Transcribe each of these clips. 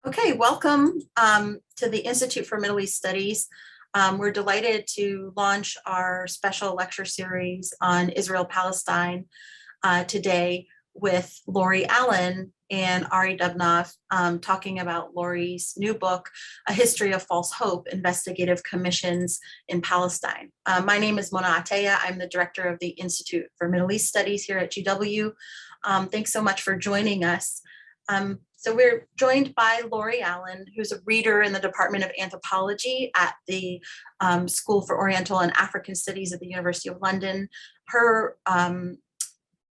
Okay, welcome to the Institute for Middle East Studies. We're delighted to launch our special lecture series on Israel-Palestine today with Arie Allen and Arie Dubnov talking about Laurie's new book, A History of False Hope, Investigative Commissions in Palestine. My name is Mona Ateya. I'm the director of the Institute for Middle East Studies here at GW. Thanks so much for joining us. So we're joined by Arie Allen, who's a reader in the Department of Anthropology at the School for Oriental and African Studies at the University of London. Her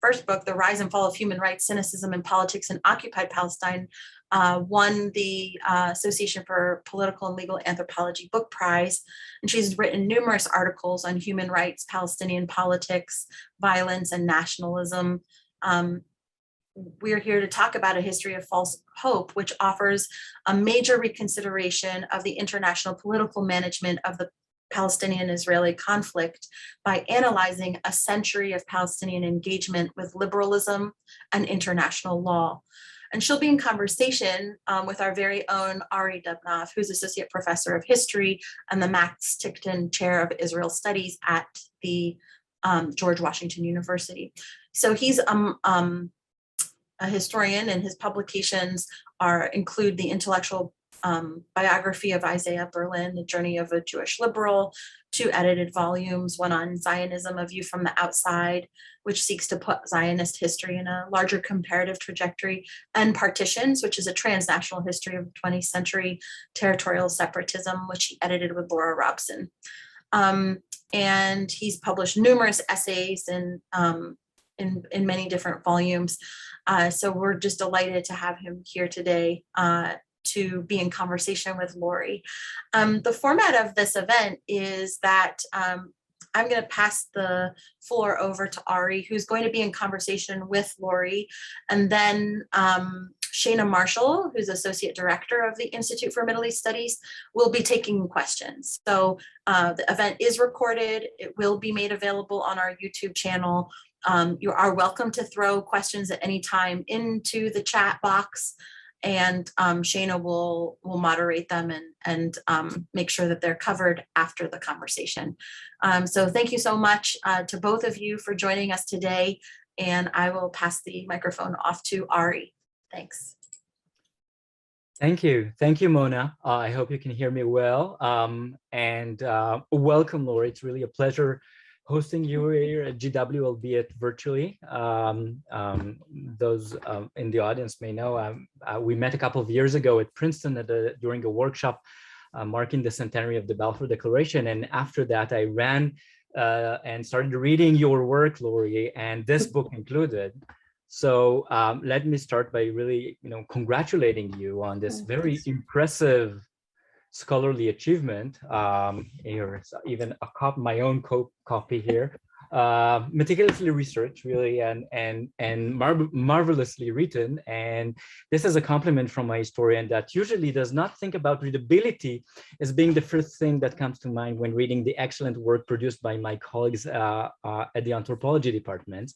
first book, The Rise and Fall of Human Rights, Cynicism and Politics in Occupied Palestine, won the Association for Political and Legal Anthropology Book Prize. And she's written numerous articles on human rights, Palestinian politics, violence, and nationalism. We're here to talk about A History of False Hope, which offers a major reconsideration of the international political management of the Palestinian-Israeli conflict by analyzing a century of Palestinian engagement with liberalism and international law. And she'll be in conversation with our very own Arie Dubnov, who's Associate Professor of History and the Max Ticktin Chair of Israel Studies at the George Washington University. So he's a historian, and his publications include the intellectual biography of Isaiah Berlin, The Journey of a Jewish Liberal, 2 edited volumes, one on Zionism, A View from the Outside, which seeks to put Zionist history in a larger comparative trajectory, and Partitions, which is a transnational history of the 20th century territorial separatism, which he edited with Laura Robson. And he's published numerous essays in many different volumes. So we're just delighted to have him here today to be in conversation with Arie. The format of this event is that I'm going to pass the floor over to Arie, who's going to be in conversation with Arie, and then Shana Marshall, who's Associate Director of the Institute for Middle East Studies, will be taking questions. So the event is recorded. It will be made available on our YouTube channel. You are welcome to throw questions at any time into the chat box, and Shana will moderate them and make sure that they're covered after the conversation. So thank you so much to both of you for joining us today, and I will pass the microphone off to Arie. Thanks. Thank you, Mona. I hope you can hear me well, and welcome, Arie. It's really a pleasure hosting you here at GW, albeit virtually. Those in the audience may know we met a couple of years ago at Princeton during a workshop marking the centenary of the Balfour Declaration. And after that, I ran and started reading your work, Arie, and this book included. So let me start by really, congratulating you on this very impressive scholarly achievement. Here's even my own copy here. Meticulously researched, really, and marvelously written. And this is a compliment from a historian that usually does not think about readability as being the first thing that comes to mind when reading the excellent work produced by my colleagues at the Anthropology department.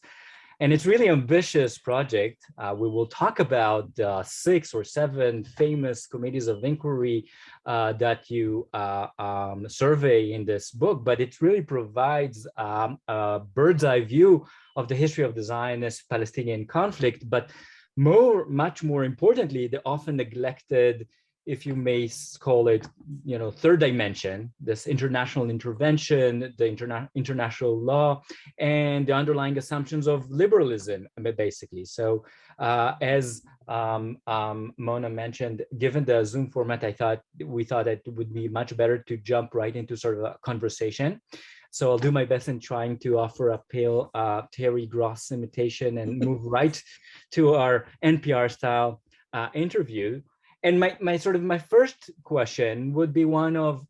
And it's really ambitious project. We will talk about 6 or 7 famous committees of inquiry that you survey in this book, but it really provides a bird's eye view of the history of the Zionist-Palestinian conflict, but much more importantly, the often neglected, if you may call it, third dimension, this international intervention, the international law, and the underlying assumptions of liberalism, basically. So as Mona mentioned, given the Zoom format, we thought it would be much better to jump right into sort of a conversation. So I'll do my best in trying to offer a pale Terry Gross imitation and move right to our NPR style interview. And my first question would be one of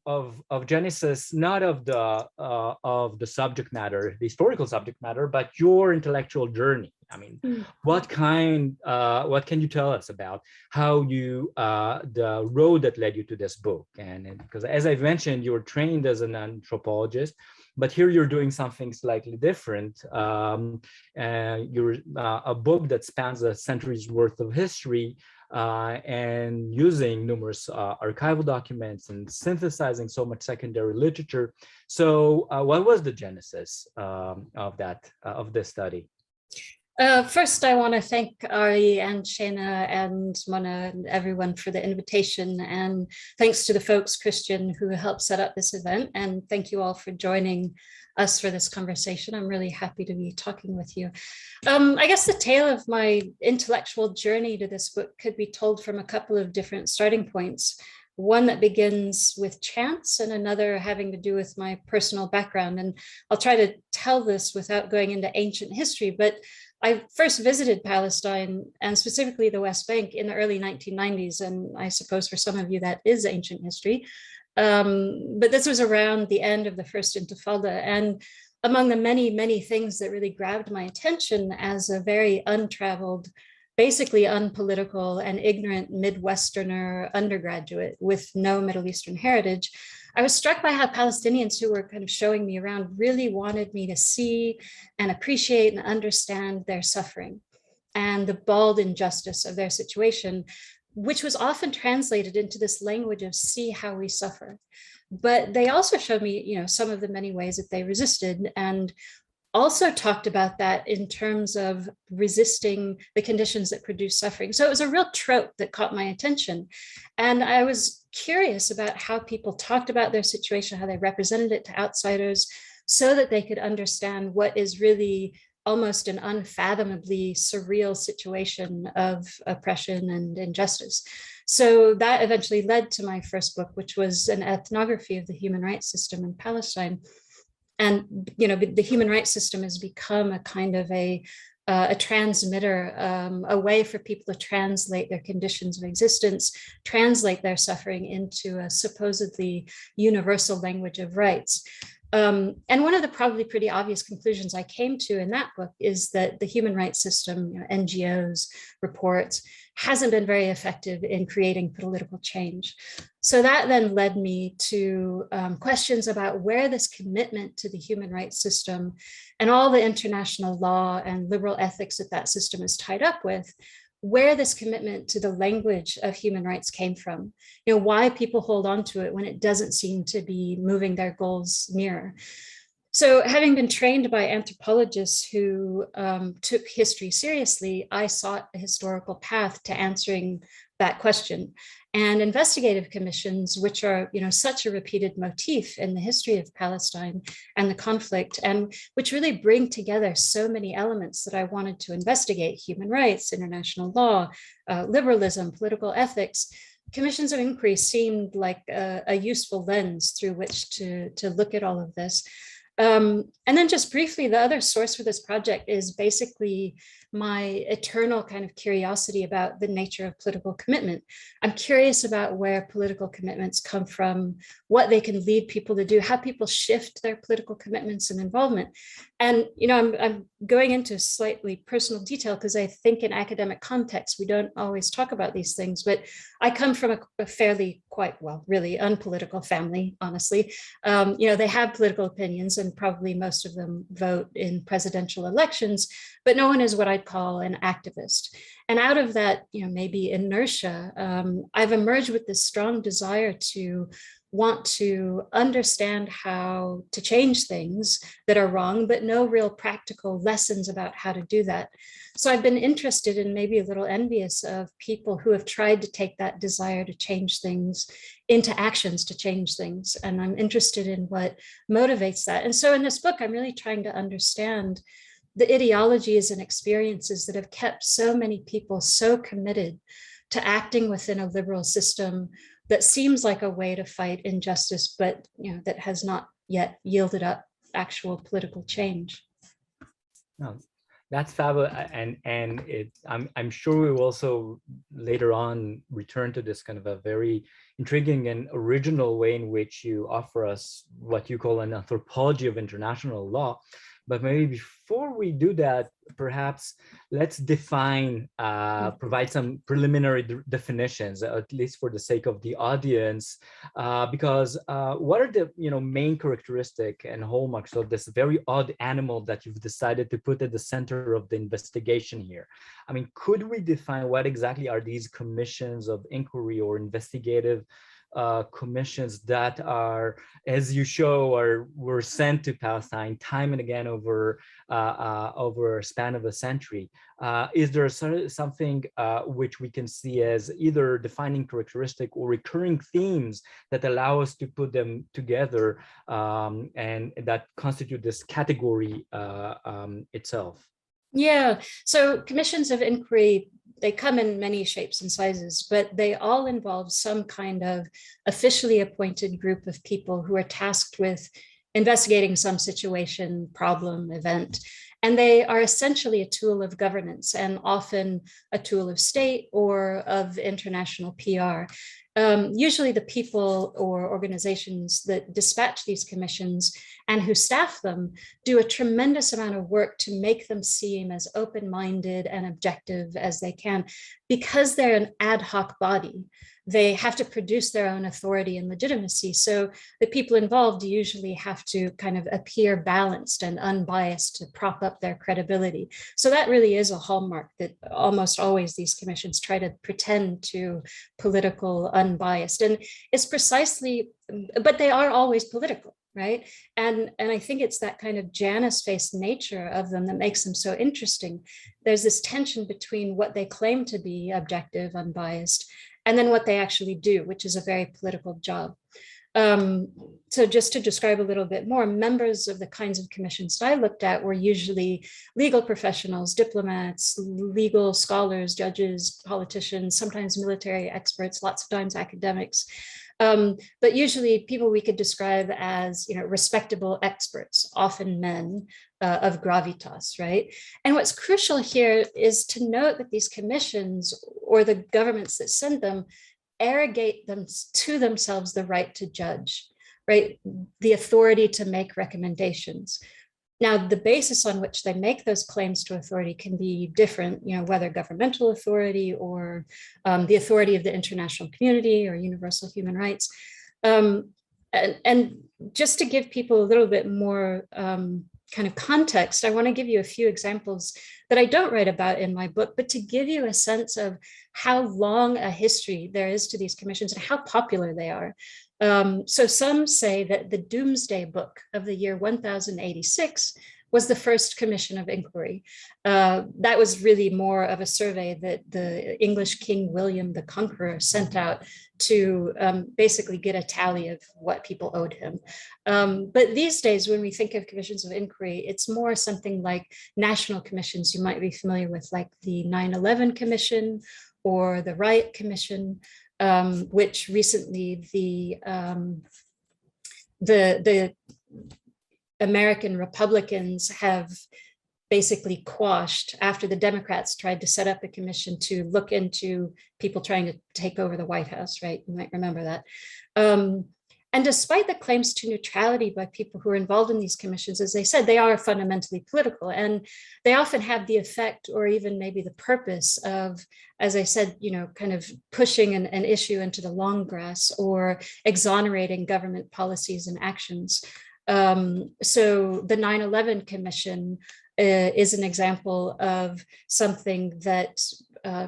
genesis, not of the subject matter, the historical subject matter, but your intellectual journey. I mean, what can you tell us about how the road that led you to this book? And because, as I've mentioned, you were trained as an anthropologist, but here you're doing something slightly different. You're a book that spans a century's worth of history. and using numerous archival documents and synthesizing so much secondary literature. So what was the genesis of this study? First, I want to thank Arie and Shana and Mona and everyone for the invitation. And thanks to the folks, Christian, who helped set up this event. And thank you all for joining us for this conversation. I'm really happy to be talking with you. I guess the tale of my intellectual journey to this book could be told from a couple of different starting points. One that begins with chance and another having to do with my personal background. And I'll try to tell this without going into ancient history, but I first visited Palestine and specifically the West Bank in the early 1990s. And I suppose for some of you that is ancient history. But this was around the end of the first Intifada. And among the many, many things that really grabbed my attention as a very untraveled, basically unpolitical and ignorant Midwesterner undergraduate with no Middle Eastern heritage, I was struck by how Palestinians who were kind of showing me around really wanted me to see and appreciate and understand their suffering and the bald injustice of their situation, which was often translated into this language of see how we suffer. But they also showed me, some of the many ways that they resisted and also talked about that in terms of resisting the conditions that produce suffering. So it was a real trope that caught my attention. And I was curious about how people talked about their situation, how they represented it to outsiders, so that they could understand what is really almost an unfathomably surreal situation of oppression and injustice. So that eventually led to my first book, which was an ethnography of the human rights system in Palestine. And the human rights system has become a kind of a transmitter, a way for people to translate their conditions of existence, translate their suffering into a supposedly universal language of rights. And one of the probably pretty obvious conclusions I came to in that book is that the human rights system, NGOs, reports, hasn't been very effective in creating political change. So that then led me to questions about where this commitment to the human rights system and all the international law and liberal ethics that system is tied up with, where this commitment to the language of human rights came from, why people hold on to it when it doesn't seem to be moving their goals nearer. So having been trained by anthropologists who took history seriously, I sought a historical path to answering that question. And investigative commissions, which are such a repeated motif in the history of Palestine and the conflict, and which really bring together so many elements that I wanted to investigate: human rights, international law, liberalism, political ethics. Commissions of inquiry seemed like a useful lens through which to look at all of this. And then just briefly, the other source for this project is basically my eternal kind of curiosity about the nature of political commitment. I'm curious about where political commitments come from, what they can lead people to do, how people shift their political commitments and involvement. And, I'm going into slightly personal detail because I think in academic context, we don't always talk about these things, but I come from a fairly really unpolitical family, honestly. They have political opinions and probably most of them vote in presidential elections, but no one is what I'd call an activist. And out of that, maybe inertia, I've emerged with this strong desire to want to understand how to change things that are wrong, but no real practical lessons about how to do that. So I've been interested and maybe a little envious of people who have tried to take that desire to change things into actions to change things. And I'm interested in what motivates that. And so in this book, I'm really trying to understand the ideologies and experiences that have kept so many people so committed to acting within a liberal system that seems like a way to fight injustice, but that has not yet yielded up actual political change. No, that's fabulous, and I'm sure we will also later on return to this kind of a very intriguing and original way in which you offer us what you call an anthropology of international law. But maybe before we do that, perhaps let's define, provide some preliminary definitions, at least for the sake of the audience, because what are the main characteristic and hallmarks of this very odd animal that you've decided to put at the center of the investigation here? I mean, could we define what exactly are these commissions of inquiry or investigative commissions that are, as you show, were sent to Palestine time and again over a span of a century? Is there something which we can see as either defining characteristic or recurring themes that allow us to put them together and that constitute this category itself? Yeah, so commissions of inquiry, they come in many shapes and sizes, but they all involve some kind of officially appointed group of people who are tasked with investigating some situation, problem, event. And they are essentially a tool of governance and often a tool of state or of international PR. Usually the people or organizations that dispatch these commissions and who staff them do a tremendous amount of work to make them seem as open-minded and objective as they can. Because they're an ad hoc body, they have to produce their own authority and legitimacy. So the people involved usually have to kind of appear balanced and unbiased to prop up their credibility. So that really is a hallmark that almost always these commissions try to pretend to political, unbiased. And it's precisely, but they are always political, right? And I think it's that kind of Janus-faced nature of them that makes them so interesting. There's this tension between what they claim to be objective, unbiased, and then what they actually do, which is a very political job. So just to describe a little bit more, members of the kinds of commissions that I looked at were usually legal professionals, diplomats, legal scholars, judges, politicians, sometimes military experts, lots of times academics. But usually people we could describe as, respectable experts, often men of gravitas, right? And what's crucial here is to note that these commissions or the governments that send them arrogate them to themselves the right to judge, right? The authority to make recommendations. Now, the basis on which they make those claims to authority can be different, whether governmental authority or the authority of the international community or universal human rights. And just to give people a little bit more kind of context, I want to give you a few examples that I don't write about in my book, but to give you a sense of how long a history there is to these commissions and how popular they are. So some say that the Doomsday Book of the year 1086 was the first commission of inquiry. That was really more of a survey that the English King William the Conqueror sent out to basically get a tally of what people owed him. But these days, when we think of commissions of inquiry, it's more something like national commissions you might be familiar with, like the 9/11 Commission or the Riot Commission, which recently the American Republicans have basically quashed after the Democrats tried to set up a commission to look into people trying to take over the White House, right? You might remember that. And despite the claims to neutrality by people who are involved in these commissions, as they said, they are fundamentally political, and they often have the effect or even maybe the purpose of, as I said, kind of pushing an issue into the long grass or exonerating government policies and actions. So the 9/11 Commission is an example of something that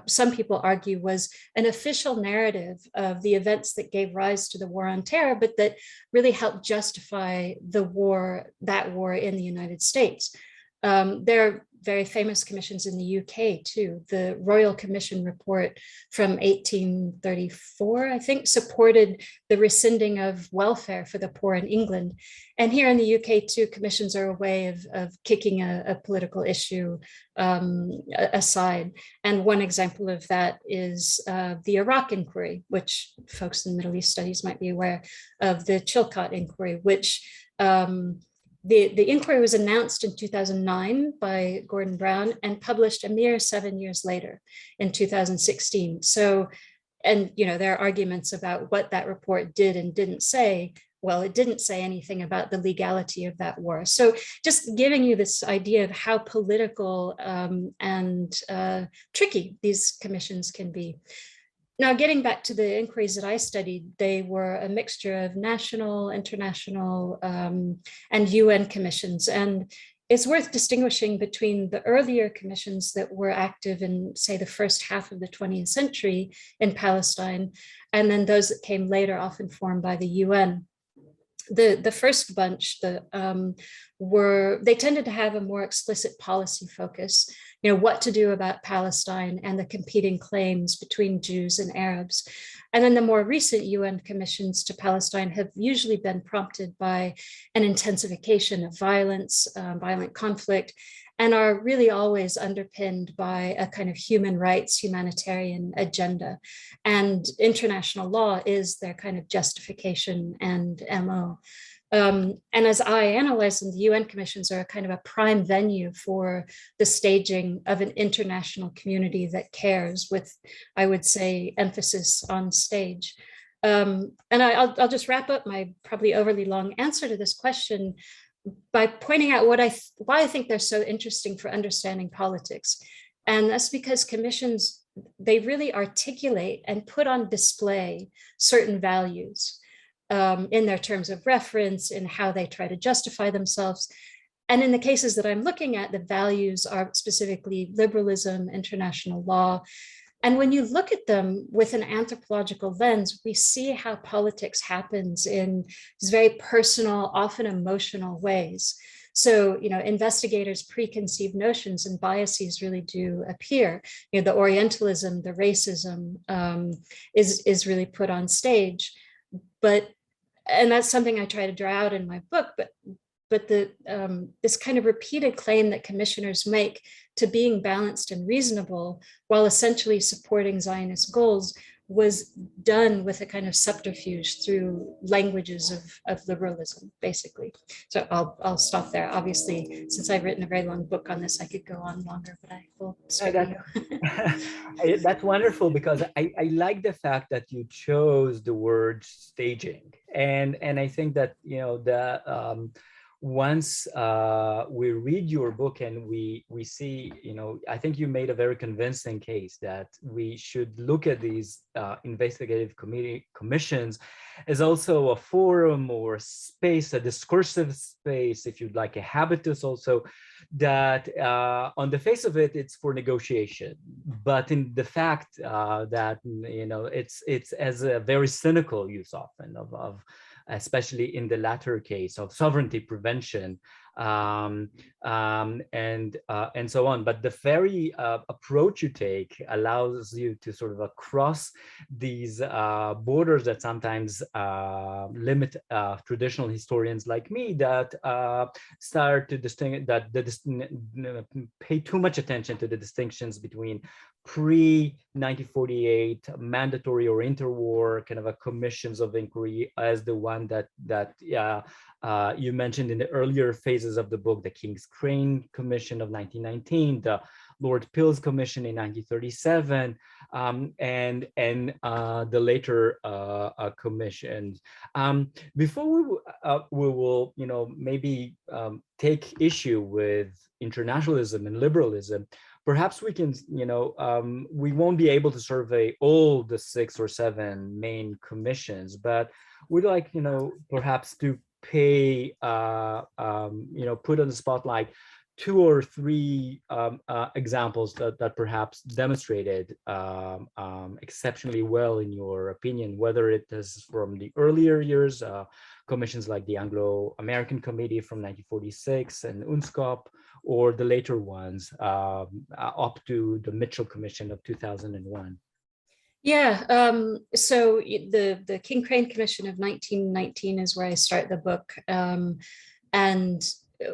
some people argue was an official narrative of the events that gave rise to the war on terror, but that really helped justify that war in the United States. There are very famous commissions in the UK too. The Royal Commission report from 1834, I think, supported the rescinding of welfare for the poor in England. And here in the UK too, commissions are a way of kicking a political issue aside. And one example of that is the Iraq inquiry, which folks in Middle East studies might be aware of, the Chilcot inquiry, which the inquiry was announced in 2009 by Gordon Brown and published a mere 7 years later in 2016. So, and there are arguments about what that report did and didn't say, well, it didn't say anything about the legality of that war. So just giving you this idea of how political and tricky these commissions can be. Now, getting back to the inquiries that I studied, they were a mixture of national, international, and UN commissions. And it's worth distinguishing between the earlier commissions that were active in, say, the first half of the 20th century in Palestine, and then those that came later, often formed by the UN. The first bunch they tended to have a more explicit policy focus, what to do about Palestine and the competing claims between Jews and Arabs. And then the more recent UN commissions to Palestine have usually been prompted by an intensification of violence, violent conflict, and are really always underpinned by a kind of human rights, humanitarian agenda. And international law is their kind of justification and MO. And as I analyze them, the UN commissions are a kind of a prime venue for the staging of an international community that cares, with, I would say, emphasis on stage. And I'll just wrap up my probably overly long answer to this question by pointing out why I think they're so interesting for understanding politics. And that's because commissions, they really articulate and put on display certain values in their terms of reference, in how they try to justify themselves. And in the cases that I'm looking at, the values are specifically liberalism, international law. And when you look at them with an anthropological lens, we see how politics happens in these very personal, often emotional ways. So, investigators' preconceived notions and biases really do appear. The Orientalism, the racism is really put on stage. And that's something I try to draw out in my book, but this kind of repeated claim that commissioners make to being balanced and reasonable while essentially supporting Zionist goals was done with a kind of subterfuge through languages of liberalism, basically. So I'll stop there. Obviously, since I've written a very long book on this, I could go on longer, but I will spare you. That's wonderful, because I like the fact that you chose the word staging. And I think that, once we read your book and we see, I think you made a very convincing case that we should look at these investigative commissions as also a forum or space, a discursive space, if you'd like, a habitus also, that on the face of it, it's for negotiation. But in the fact that, it's as a very cynical use often of especially in the latter case of sovereignty prevention, and so on. But the very approach you take allows you to sort of cross these borders that sometimes limit traditional historians like me that start to distinguish, that pay too much attention to the distinctions between pre-1948 mandatory or interwar kind of a commissions of inquiry as the one that you mentioned in the earlier phases of the book, the King's Crane Commission of 1919, the Lord Pill's Commission in 1937, and the later commissions. Before we will maybe take issue with internationalism and liberalism, perhaps we can, we won't be able to survey all the 6 or 7 main commissions, but we'd like, perhaps to pay, put on the spotlight 2 or 3 examples that perhaps demonstrated exceptionally well in your opinion, whether it is from the earlier years, commissions like the Anglo-American Committee from 1946 and UNSCOP, or the later ones up to the Mitchell Commission of 2001. Yeah, so the King Crane Commission of 1919 is where I start the book. And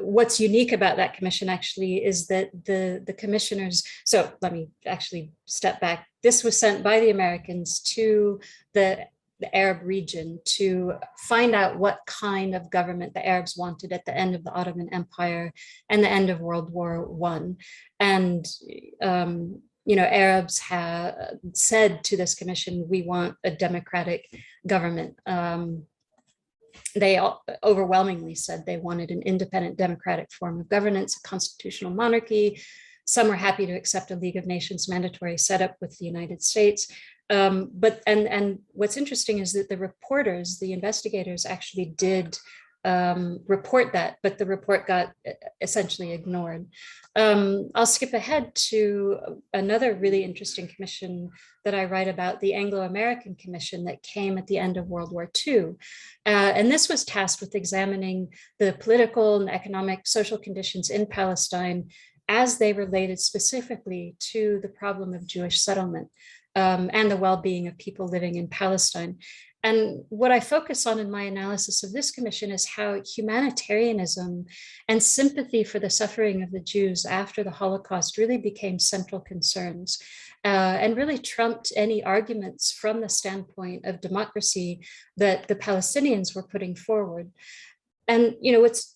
what's unique about that commission actually is that the commissioners, so let me actually step back. This was sent by the Americans to the Arab region to find out what kind of government the Arabs wanted at the end of the Ottoman Empire and the end of World War I. And Arabs have said to this commission, we want a democratic government. they overwhelmingly said they wanted an independent democratic form of governance, a constitutional monarchy. Some were happy to accept a League of Nations mandatory setup with the United States. But what's interesting is that the reporters, the investigators, actually did report that, but the report got essentially ignored. I'll skip ahead to another really interesting commission that I write about, the Anglo-American Commission that came at the end of World War II. And this was tasked with examining the political and economic social conditions in Palestine as they related specifically to the problem of Jewish settlement and the well-being of people living in Palestine. And what I focus on in my analysis of this commission is how humanitarianism and sympathy for the suffering of the Jews after the Holocaust really became central concerns and really trumped any arguments from the standpoint of democracy that the Palestinians were putting forward. And what's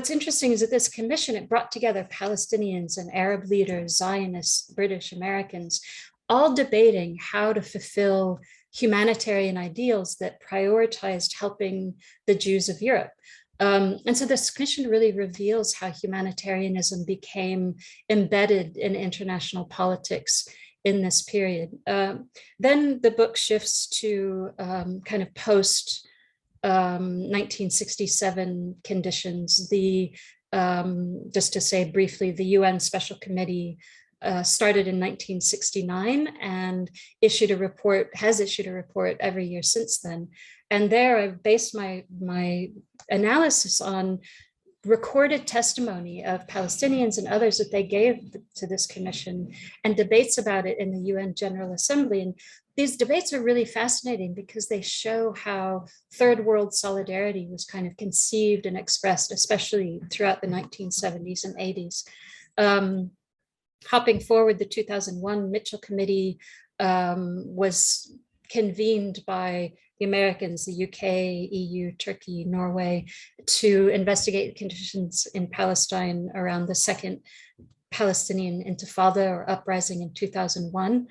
interesting is that this commission, it brought together Palestinians and Arab leaders, Zionists, British, Americans, all debating how to fulfill humanitarian ideals that prioritized helping the Jews of Europe. And so this commission really reveals how humanitarianism became embedded in international politics in this period. Then the book shifts to kind of post 1967 conditions. Just to say briefly, the UN Special Committee started in 1969 and has issued a report every year since then. And there I've based my analysis on recorded testimony of Palestinians and others that they gave to this commission and debates about it in the UN General Assembly. And these debates are really fascinating because they show how third world solidarity was kind of conceived and expressed, especially throughout the 1970s and 80s. Hopping forward, the 2001 Mitchell Committee was convened by the Americans, the UK, EU, Turkey, Norway, to investigate the conditions in Palestine around the second Palestinian Intifada or uprising in 2001.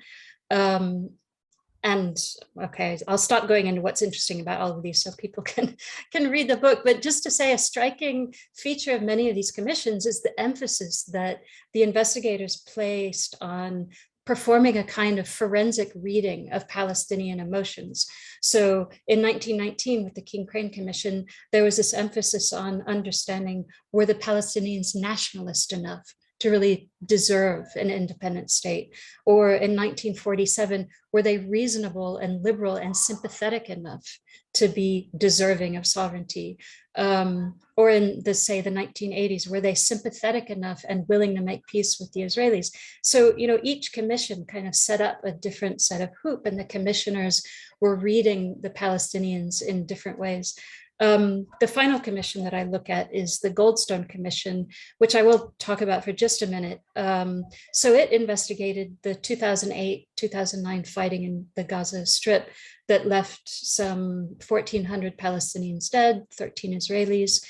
And okay, I'll stop going into what's interesting about all of these so people can read the book. But just to say, a striking feature of many of these commissions is the emphasis that the investigators placed on performing a kind of forensic reading of Palestinian emotions. So in 1919, with the King Crane Commission, there was this emphasis on understanding, were the Palestinians nationalist enough to really deserve an independent state? Or in 1947, were they reasonable and liberal and sympathetic enough to be deserving of sovereignty? Or in the 1980s, were they sympathetic enough and willing to make peace with the Israelis? So, each commission kind of set up a different set of hoop, and the commissioners were reading the Palestinians in different ways. The final commission that I look at is the Goldstone Commission, which I will talk about for just a minute. So it investigated the 2008-2009 fighting in the Gaza Strip that left some 1,400 Palestinians dead, 13 Israelis.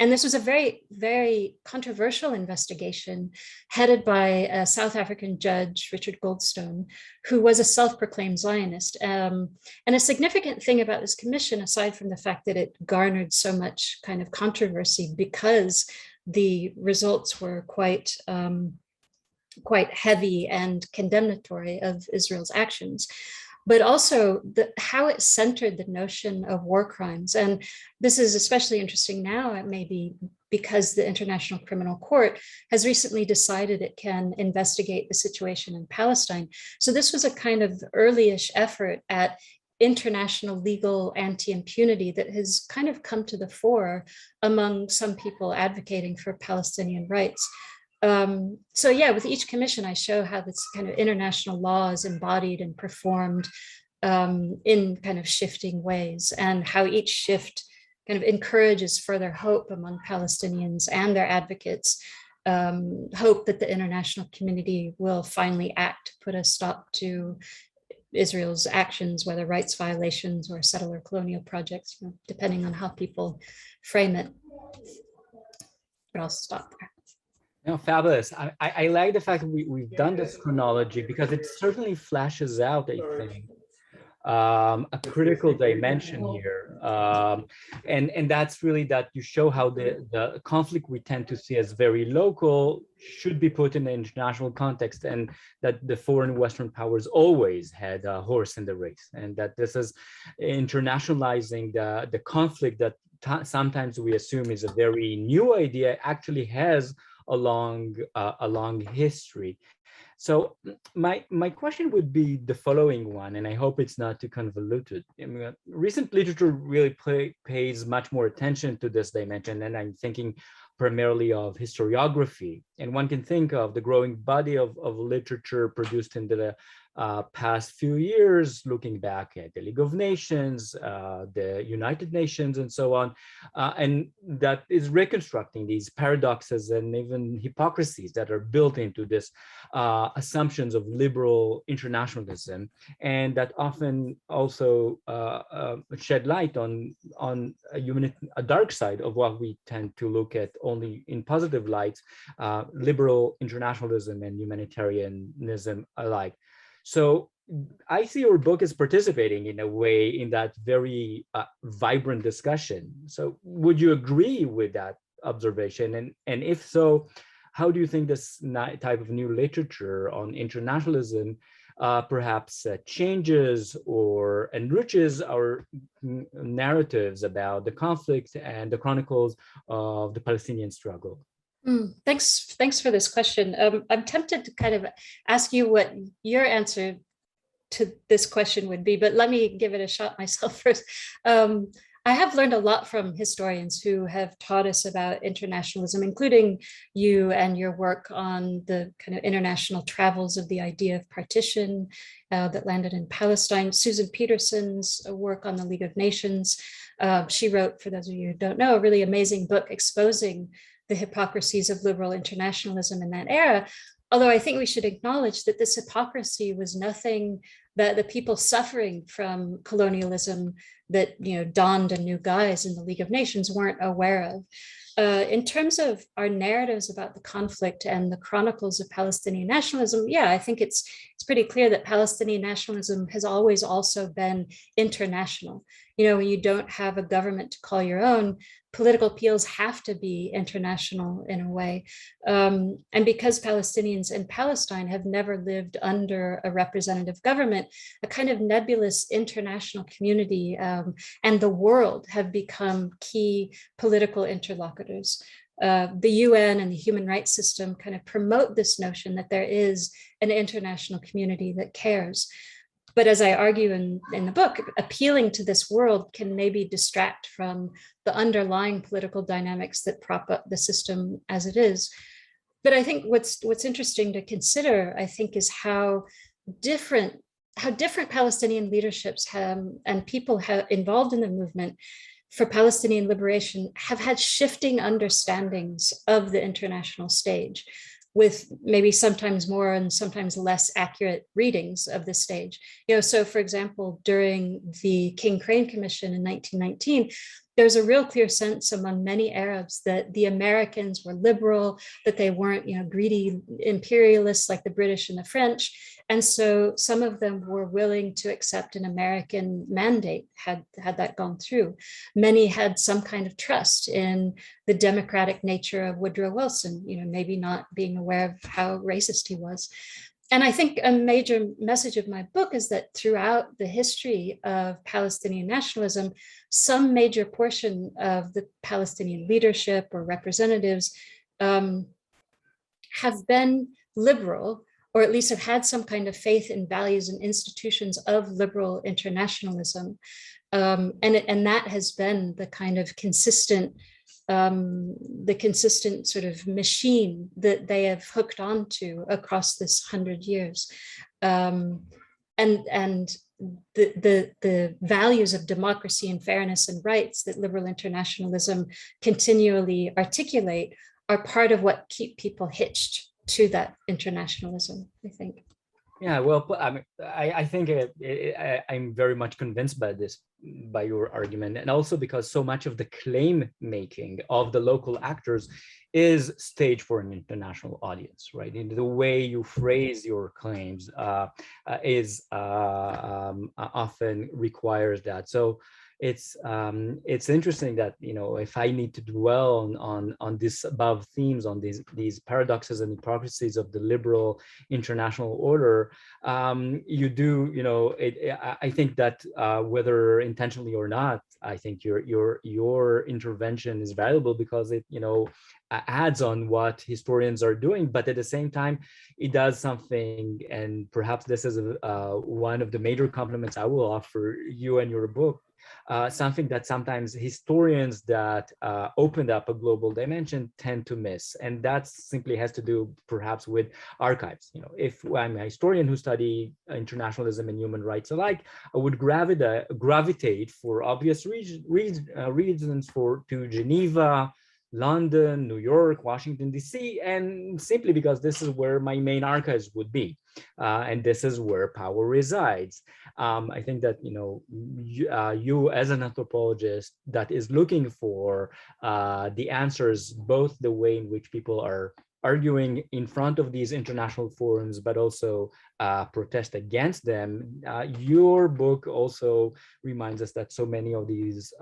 And this was a very, very controversial investigation headed by a South African judge, Richard Goldstone, who was a self-proclaimed Zionist. And a significant thing about this commission, aside from the fact that it garnered so much kind of controversy because the results were quite heavy and condemnatory of Israel's actions, but also how it centered the notion of war crimes. And this is especially interesting now, maybe because the International Criminal Court has recently decided it can investigate the situation in Palestine. So this was a kind of early-ish effort at international legal anti-impunity that has kind of come to the fore among some people advocating for Palestinian rights. So yeah, with each commission, I show how this kind of international law is embodied and performed in kind of shifting ways, and how each shift kind of encourages further hope among Palestinians and their advocates, hope that the international community will finally act, put a stop to Israel's actions, whether rights violations or settler colonial projects, depending on how people frame it. But I'll stop there. No, fabulous. I like the fact that we've done this chronology because it certainly flashes out, I think, a critical dimension here. And that's really that you show how the conflict we tend to see as very local should be put in an international context, and that the foreign Western powers always had a horse in the race, and that this is internationalizing the conflict that sometimes we assume is a very new idea, actually has a long history. So my question would be the following one, and I hope it's not too convoluted. I mean, recent literature really pays much more attention to this dimension, and I'm thinking primarily of historiography. And one can think of the growing body of literature produced in the past few years, looking back at the League of Nations, the United Nations, and so on, and that is reconstructing these paradoxes and even hypocrisies that are built into this assumptions of liberal internationalism, and that often also shed light on a dark side of what we tend to look at only in positive lights, liberal internationalism and humanitarianism alike. So I see your book as participating in a way in that very vibrant discussion. So would you agree with that observation? And if so, how do you think this type of new literature on internationalism perhaps changes or enriches our narratives about the conflict and the chronicles of the Palestinian struggle? Thanks for this question. I'm tempted to kind of ask you what your answer to this question would be, but let me give it a shot myself first. I have learned a lot from historians who have taught us about internationalism, including you and your work on the kind of international travels of the idea of partition that landed in Palestine. Susan Peterson's work on the League of Nations. She wrote, for those of you who don't know, a really amazing book exposing the hypocrisies of liberal internationalism in that era. Although I think we should acknowledge that this hypocrisy was nothing that the people suffering from colonialism that donned a new guise in the League of Nations weren't aware of. In terms of our narratives about the conflict and the chronicles of Palestinian nationalism, yeah, I think it's pretty clear that Palestinian nationalism has always also been international. When you don't have a government to call your own, political appeals have to be international in a way. And because Palestinians in Palestine have never lived under a representative government, a kind of nebulous international community and the world have become key political interlocutors. The UN and the human rights system kind of promote this notion that there is an international community that cares. But as I argue in the book, appealing to this world can maybe distract from the underlying political dynamics that prop up the system as it is. But I think what's interesting to consider, I think, is how different Palestinian leaderships and people involved in the movement for Palestinian liberation have had shifting understandings of the international stage, with maybe sometimes more and sometimes less accurate readings of the stage. So for example, during the King Crane Commission in 1919, there's a real clear sense among many Arabs that the Americans were liberal, that they weren't greedy imperialists like the British and the French. And so some of them were willing to accept an American mandate had that gone through. Many had some kind of trust in the democratic nature of Woodrow Wilson, maybe not being aware of how racist he was. And I think a major message of my book is that throughout the history of Palestinian nationalism, some major portion of the Palestinian leadership or representatives have been liberal, or at least have had some kind of faith in values and institutions of liberal internationalism. And that has been the kind of consistent sort of machine that they have hooked onto across this 100 years. And the values of democracy and fairness and rights that liberal internationalism continually articulate are part of what keep people hitched to that internationalism, I think. Yeah, well, I mean, I think I'm very much convinced by this, by your argument, and also because so much of the claim making of the local actors is staged for an international audience, right? In the way you phrase your claims is often requires that. So it's interesting that, you know, if I need to dwell on this above themes, on these paradoxes and hypocrisies of the liberal international order, you do, you know, I think that whether intentionally or not, I think your intervention is valuable because it, you know, adds on what historians are doing, but at the same time, it does something, and perhaps this is one of the major compliments I will offer you and your book. Something that sometimes historians that opened up a global dimension tend to miss, and that simply has to do perhaps with archives. You know, if I'm a historian who study internationalism and human rights alike, I would gravitate for obvious reasons to Geneva, London, New York, Washington, D.C., and simply because this is where my main archives would be. And this is where power resides. I think that, you know, you as an anthropologist that is looking for the answers, both the way in which people are arguing in front of these international forums, but also protest against them. Your book also reminds us that so many of these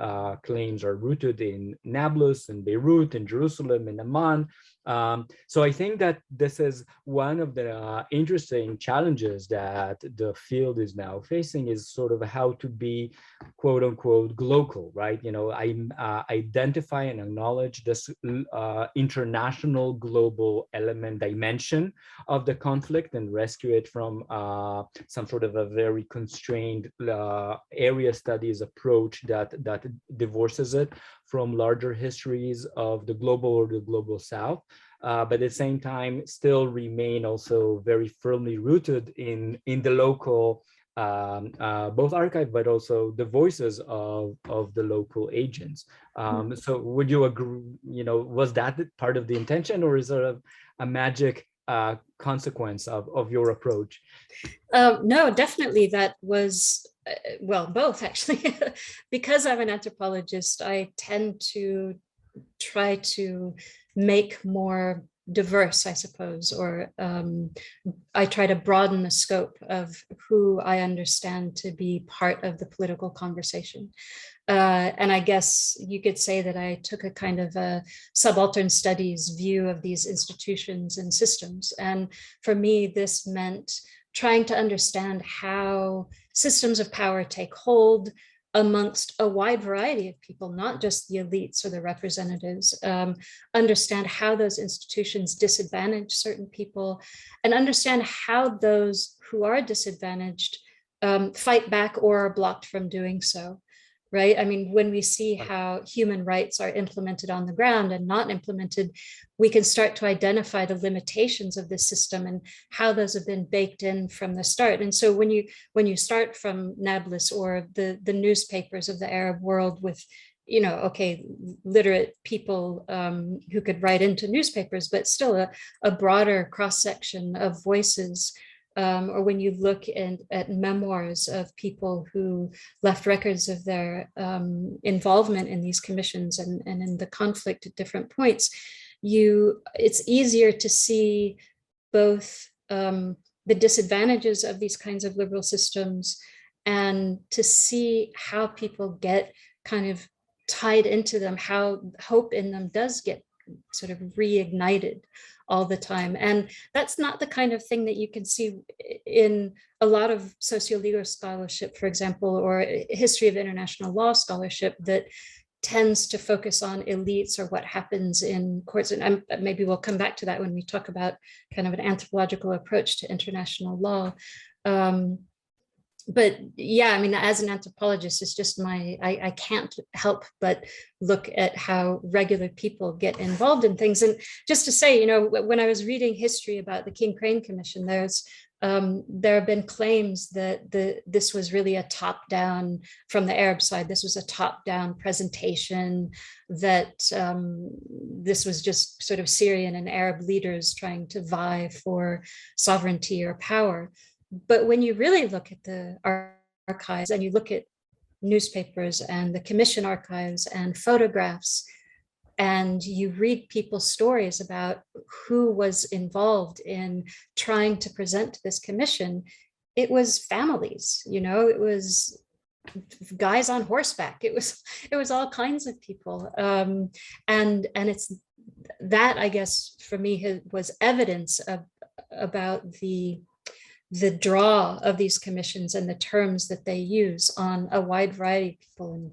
claims are rooted in Nablus, in Beirut, in Jerusalem, in Amman. So I think that this is one of the interesting challenges that the field is now facing, is sort of how to be quote unquote global, right? You know, I identify and acknowledge this international global element dimension of the conflict and rescue it from some sort of a very constrained area studies approach that divorces it from larger histories of the global or the global south, but at the same time still remain also very firmly rooted in the local both archive, but also the voices of the local agents. So would you agree, you know, was that part of the intention, or is there a magic consequence of your approach? No, definitely that was, well, both actually. Because I'm an anthropologist, I tend to try to make more diverse, I suppose, or I try to broaden the scope of who I understand to be part of the political conversation. And I guess you could say that I took a kind of a subaltern studies view of these institutions and systems. And for me, this meant trying to understand how systems of power take hold amongst a wide variety of people, not just the elites or the representatives, understand how those institutions disadvantage certain people, and understand how those who are disadvantaged fight back or are blocked from doing so. Right? I mean, when we see how human rights are implemented on the ground and not implemented, we can start to identify the limitations of this system and how those have been baked in from the start. And so when you start from Nablus or the newspapers of the Arab world with, you know, okay, literate people who could write into newspapers, but still a broader cross-section of voices, or when you look at memoirs of people who left records of their involvement in these commissions and in the conflict at different points, it's easier to see both the disadvantages of these kinds of liberal systems and to see how people get kind of tied into them, how hope in them does get sort of reignited all the time. And that's not the kind of thing that you can see in a lot of sociolegal scholarship, for example, or history of international law scholarship that tends to focus on elites or what happens in courts. And maybe we'll come back to that when we talk about kind of an anthropological approach to international law. But yeah, I mean, as an anthropologist, it's just I can't help but look at how regular people get involved in things. And just to say, you know, when I was reading history about the King Crane Commission, there have been claims that this was really a top-down, from the Arab side, this was a top-down presentation, that this was just sort of Syrian and Arab leaders trying to vie for sovereignty or power. But when you really look at the archives and you look at newspapers and the commission archives and photographs, and you read people's stories about who was involved in trying to present this commission, it was families, it was guys on horseback, it was all kinds of people, and it's that, I guess, for me was evidence about the draw of these commissions and the terms that they use on a wide variety of people,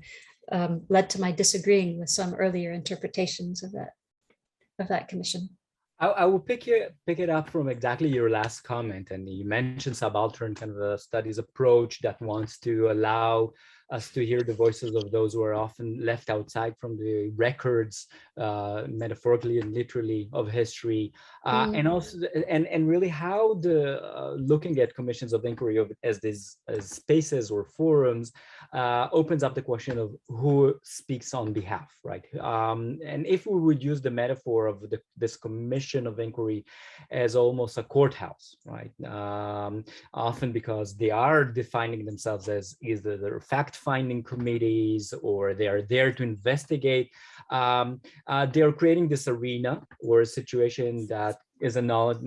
and led to my disagreeing with some earlier interpretations of that commission. I will pick it up from exactly your last comment, and you mentioned subaltern kind of a studies approach that wants to allow us to hear the voices of those who are often left outside from the records, metaphorically and literally, of history, and also and really how the looking at commissions of inquiry as spaces or forums opens up the question of who speaks on behalf, right? And if we would use the metaphor of this commission of inquiry as almost a courthouse, right? Often because they are defining themselves as either the fact-finding committees or they are there to investigate. They are creating this arena or a situation that is a knowledge,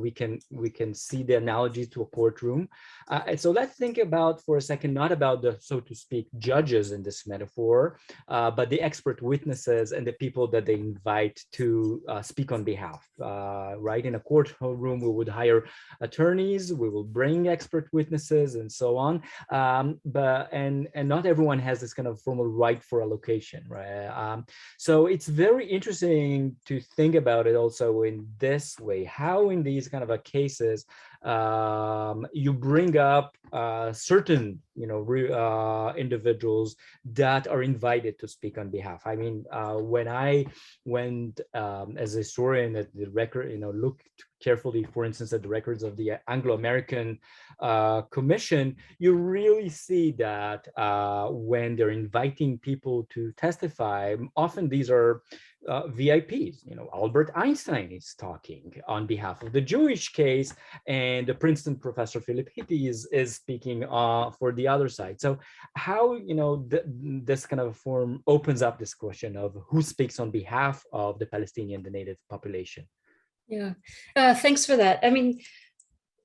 we can see the analogy to a courtroom. And so let's think about for a second, not about the, so to speak, judges in this metaphor, but the expert witnesses and the people that they invite to speak on behalf, right? In a courtroom, we would hire attorneys, we will bring expert witnesses and so on. And not everyone has this kind of formal right for a location, right? So it's very interesting to think about it also in this way, how in these kind of cases you bring up certain individuals that are invited to speak on behalf. I mean, when I went as a historian at the record, looked carefully, for instance, at the records of the Anglo-American Commission, you really see that when they're inviting people to testify, often these are VIPs. Albert Einstein is talking on behalf of the Jewish case, and the Princeton professor Philip Hitti is speaking for the other side. So how this kind of form opens up this question of who speaks on behalf of the Palestinian, the native population. Yeah, thanks for that. I mean,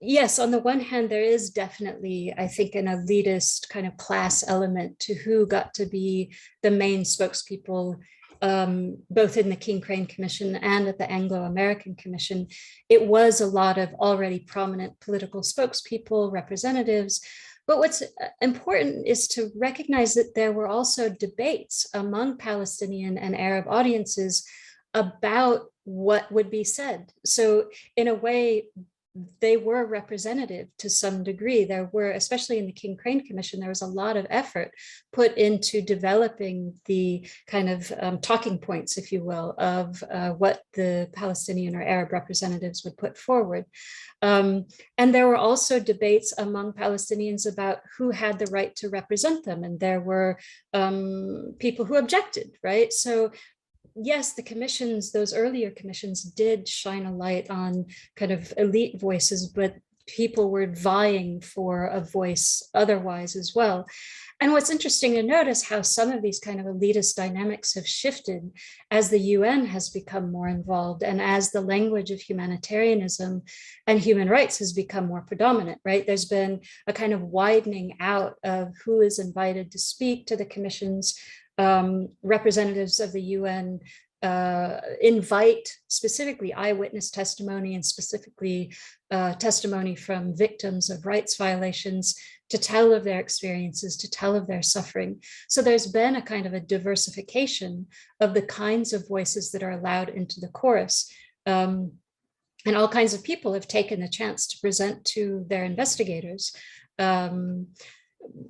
yes, on the one hand, there is definitely, I think, an elitist kind of class element to who got to be the main spokespeople, both in the King Crane Commission and at the Anglo-American Commission. It was a lot of already prominent political spokespeople, representatives. But what's important is to recognize that there were also debates among Palestinian and Arab audiences about what would be said. So in a way, they were representative to some degree. There were, especially in the King Crane Commission, there was a lot of effort put into developing the kind of talking points, if you will, of what the Palestinian or Arab representatives would put forward. And there were also debates among Palestinians about who had the right to represent them. And there were people who objected, right? So yes, the commissions, those earlier commissions did shine a light on kind of elite voices, but people were vying for a voice otherwise as well. And what's interesting to notice how some of these kind of elitist dynamics have shifted as the UN has become more involved and as the language of humanitarianism and human rights has become more predominant, right? There's been a kind of widening out of who is invited to speak to the commissions. Representatives of the UN invite specifically eyewitness testimony and specifically testimony from victims of rights violations to tell of their experiences, to tell of their suffering. So there's been a kind of a diversification of the kinds of voices that are allowed into the chorus. And all kinds of people have taken the chance to present to their investigators.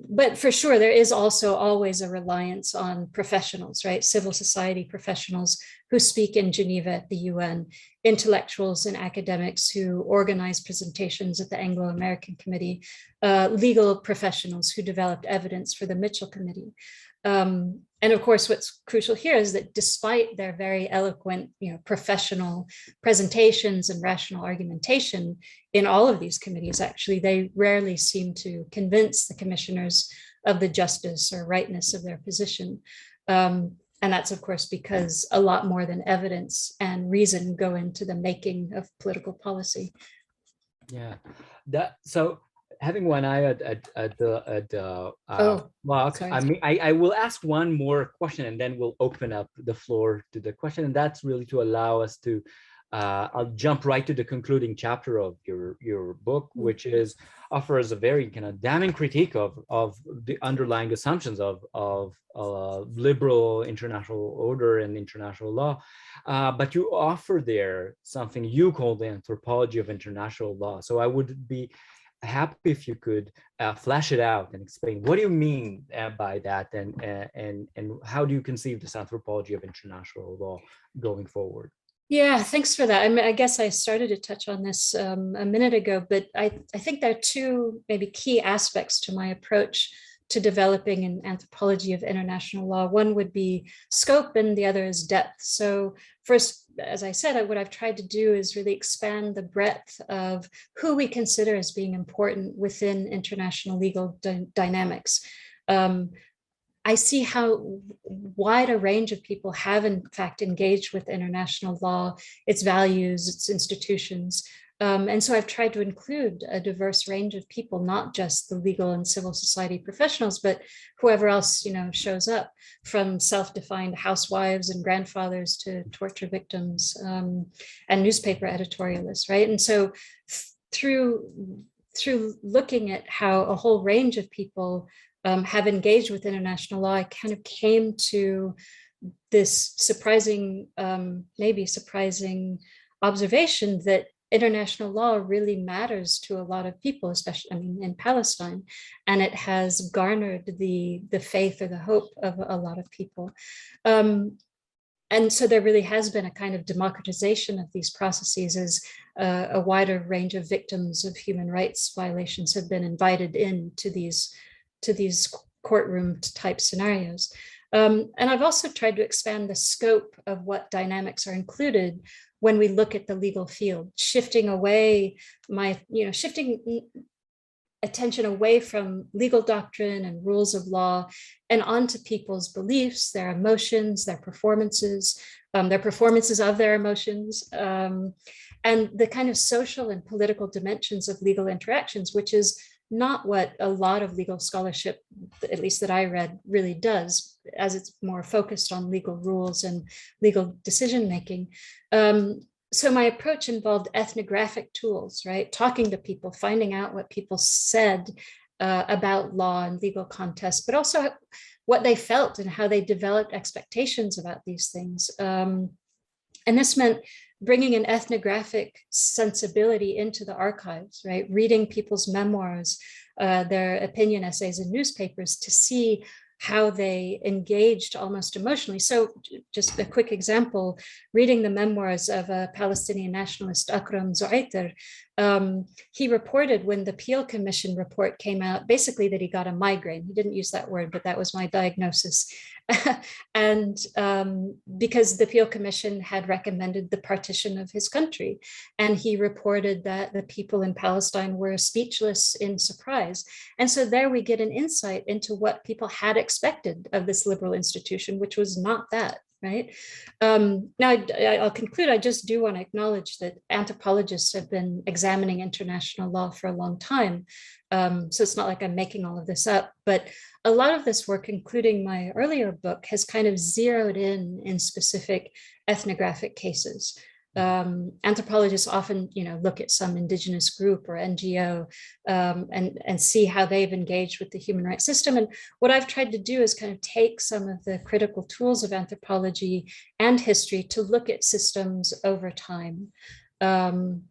But for sure, there is also always a reliance on professionals, right? Civil society professionals who speak in Geneva at the UN, intellectuals and academics who organize presentations at the Anglo-American Committee, legal professionals who developed evidence for the Mitchell Committee. And of course, what's crucial here is that despite their very eloquent, professional presentations and rational argumentation in all of these committees, actually, they rarely seem to convince the commissioners of the justice or rightness of their position. And that's, of course, because a lot more than evidence and reason go into the making of political policy. Yeah, so having one eye at the block, sorry. I mean, I will ask one more question and then we'll open up the floor to the question. And that's really to allow us to, I'll jump right to the concluding chapter of your book, which offers a very kind of damning critique of the underlying assumptions of liberal international order and international law. But you offer there something you call the Anthropology of International Law. So I would be happy if you could flesh it out and explain what do you mean by that, and how do you conceive this Anthropology of International Law going forward? Yeah, thanks for that. I mean, I guess I started to touch on this a minute ago, but I think there are two maybe key aspects to my approach to developing an anthropology of international law. One would be scope and the other is depth. So first, as I said, what I've tried to do is really expand the breadth of who we consider as being important within international legal dynamics. I see how wide a range of people have in fact engaged with international law, its values, its institutions. And so I've tried to include a diverse range of people, not just the legal and civil society professionals, but whoever else, shows up, from self-defined housewives and grandfathers to torture victims and newspaper editorialists, right? And so through looking at how a whole range of people have engaged with international law, I kind of came to this surprising, maybe surprising observation that international law really matters to a lot of people, especially, in Palestine, and it has garnered the faith or the hope of a lot of people. And so there really has been a kind of democratization of these processes as a wider range of victims of human rights violations have been invited into these courtroom type scenarios. And I've also tried to expand the scope of what dynamics are included when we look at the legal field, shifting attention away from legal doctrine and rules of law and onto people's beliefs, their emotions, their performances of their emotions, and the kind of social and political dimensions of legal interactions, which is not what a lot of legal scholarship, at least that I read, really does, as it's more focused on legal rules and legal decision-making. So my approach involved ethnographic tools, right? Talking to people, finding out what people said about law and legal contests, but also what they felt and how they developed expectations about these things. And this meant bringing an ethnographic sensibility into the archives, right? Reading people's memoirs, their opinion essays in newspapers to see how they engaged almost emotionally. So just a quick example, reading the memoirs of a Palestinian nationalist, Akram Zuaiter, he reported when the Peel Commission report came out, basically that he got a migraine. He didn't use that word, but that was my diagnosis. And because the Peel Commission had recommended the partition of his country, and he reported that the people in Palestine were speechless in surprise. And so there we get an insight into what people had expected of this liberal institution, which was not that. Right. Now, I'll conclude. I just do want to acknowledge that anthropologists have been examining international law for a long time. So it's not like I'm making all of this up, but a lot of this work, including my earlier book, has kind of zeroed in specific ethnographic cases. Anthropologists often, look at some indigenous group or NGO and see how they've engaged with the human rights system. And what I've tried to do is kind of take some of the critical tools of anthropology and history to look at systems over time. And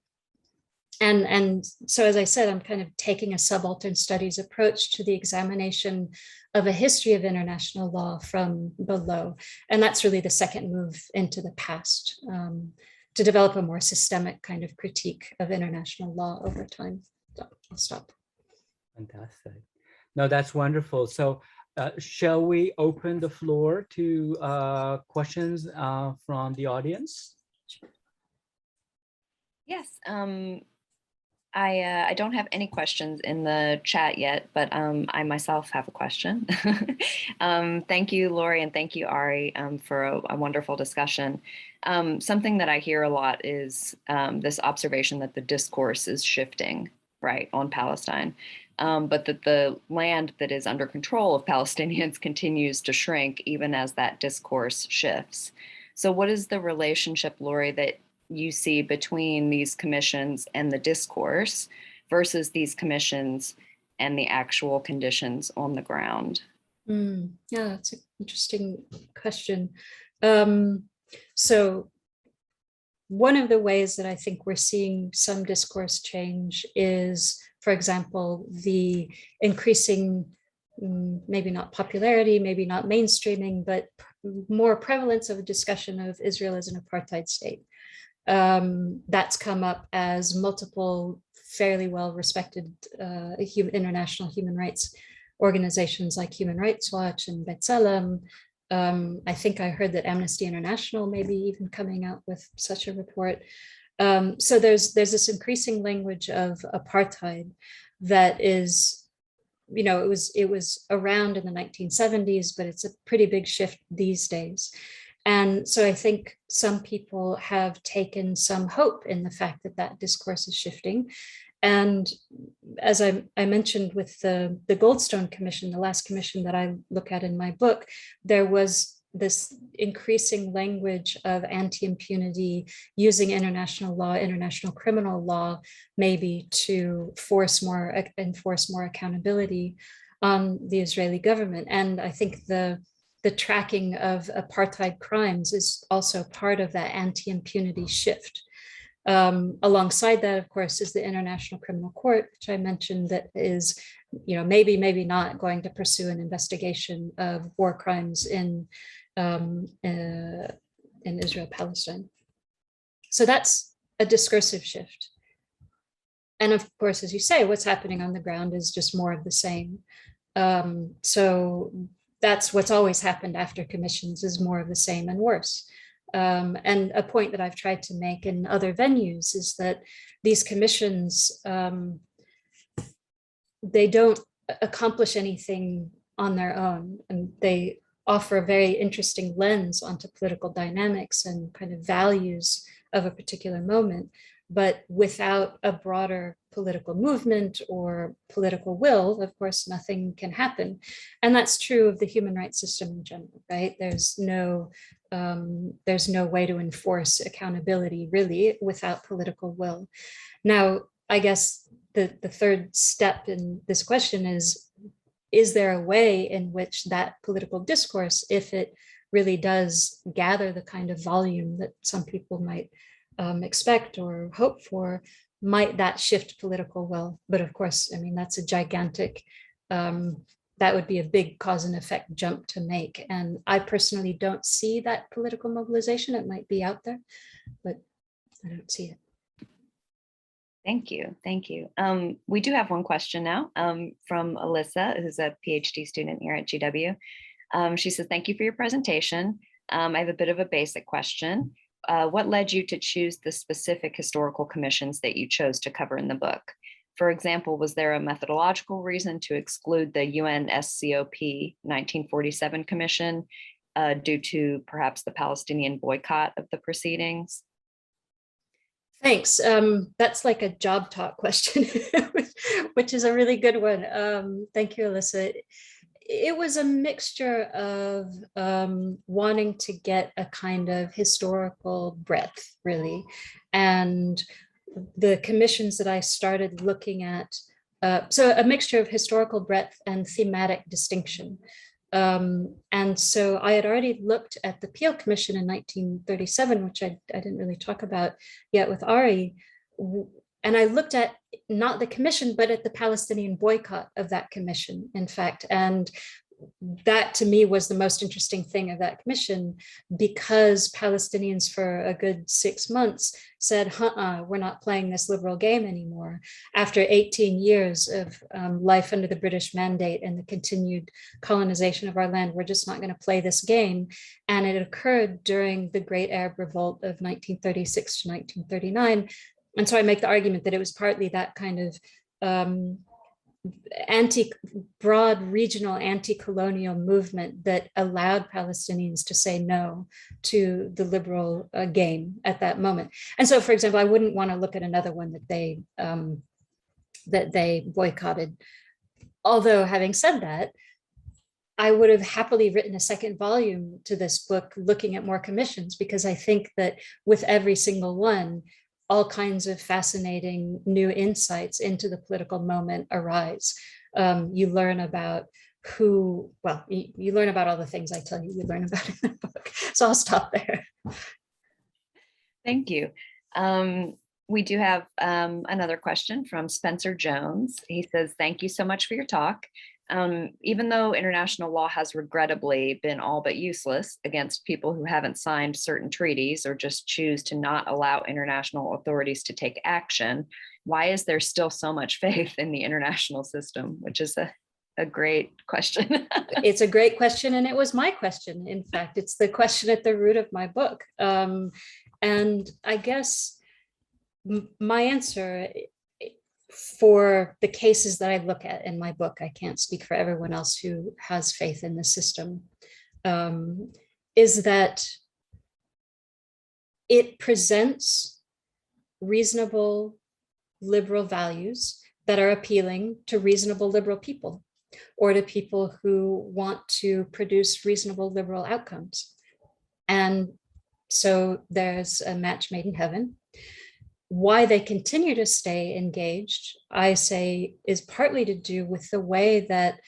so, as I said, I'm kind of taking a subaltern studies approach to the examination of a history of international law from below. And that's really the second move into the past. To develop a more systemic kind of critique of international law over time. So I'll stop. Fantastic. No, that's wonderful. So Shall we open the floor to questions from the audience? Yes, I don't have any questions in the chat yet, but I myself have a question. Thank you, Lori, and thank you, Arie, for a wonderful discussion. Something that I hear a lot is this observation that the discourse is shifting, right, on Palestine, but that the land that is under control of Palestinians continues to shrink even as that discourse shifts. So what is the relationship, Lori, that you see between these commissions and the discourse versus these commissions and the actual conditions on the ground? Yeah, that's an interesting question. So one of the ways that I think we're seeing some discourse change is, for example, the increasing, maybe not popularity, maybe not mainstreaming, but more prevalence of a discussion of Israel as an apartheid state. That's come up as multiple fairly well-respected international human rights organizations like Human Rights Watch and B'Tselem. I think I heard that Amnesty International may be even coming out with such a report. So there's this increasing language of apartheid that is, you know, it was around in the 1970s, but it's a pretty big shift these days. And so I think some people have taken some hope in the fact that that discourse is shifting. And as I mentioned with the Goldstone Commission, the last commission that I look at in my book, there was this increasing language of anti-impunity using international law, international criminal law, maybe to enforce more accountability on the Israeli government. And I think the tracking of apartheid crimes is also part of that anti-impunity shift. Alongside that, of course, is the International Criminal Court, which I mentioned, that is, you know, maybe not going to pursue an investigation of war crimes in Israel, Palestine. So that's a discursive shift. And of course, as you say, what's happening on the ground is just more of the same. So that's what's always happened after commissions, is more of the same and worse. And a point that I've tried to make in other venues is that these commissions, they don't accomplish anything on their own, and they offer a very interesting lens onto political dynamics and kind of values of a particular moment, but without a broader political movement or political will, of course, nothing can happen. And that's true of the human rights system in general, right? There's no way to enforce accountability really without political will. Now, I guess the third step in this question is there a way in which that political discourse, if it really does gather the kind of volume that some people might expect or hope for, might that shift political will? But of course, I mean, that's a gigantic, that would be a big cause and effect jump to make. And I personally don't see that political mobilization. It might be out there, but I don't see it. Thank you. Thank you. We do have one question now from Alyssa, who's a PhD student here at GW. She says, thank you for your presentation. I have a bit of a basic question. What led you to choose the specific historical commissions that you chose to cover in the book? For example, was there a methodological reason to exclude the UNSCOP 1947 commission due to perhaps the Palestinian boycott of the proceedings? Thanks. That's like a job talk question, which is a really good one. Thank you, Alyssa. It was a mixture of wanting to get a kind of historical breadth, really. And the commissions that I started looking at, so a mixture of historical breadth and thematic distinction. And so I had already looked at the Peel Commission in 1937, which I didn't really talk about yet with Arie. And I looked at not the commission, but at the Palestinian boycott of that commission, in fact. And that to me was the most interesting thing of that commission, because Palestinians for a good 6 months said, we're not playing this liberal game anymore. After 18 years of life under the British mandate and the continued colonization of our land, we're just not going to play this game. And it occurred during the Great Arab Revolt of 1936 to 1939. And so I make the argument that it was partly that kind of broad regional anti-colonial movement that allowed Palestinians to say no to the liberal game at that moment. And so, for example, I wouldn't want to look at another one that they boycotted. Although, having said that, I would have happily written a second volume to this book looking at more commissions, because I think that with every single one, all kinds of fascinating new insights into the political moment arise. You learn about you learn about all the things I tell you, you learn about in the book. So I'll stop there. Thank you. We do have another question from Spencer Jones. He says, thank you so much for your talk. Even though international law has regrettably been all but useless against people who haven't signed certain treaties or just choose to not allow international authorities to take action, why is there still so much faith in the international system? Which is a great question. It's a great question, and it was my question. In fact, it's the question at the root of my book. And I guess my answer for the cases that I look at in my book, I can't speak for everyone else who has faith in the system, is that it presents reasonable liberal values that are appealing to reasonable liberal people, or to people who want to produce reasonable liberal outcomes. And so there's a match made in heaven. Why they continue to stay engaged, I say, is partly to do with the way that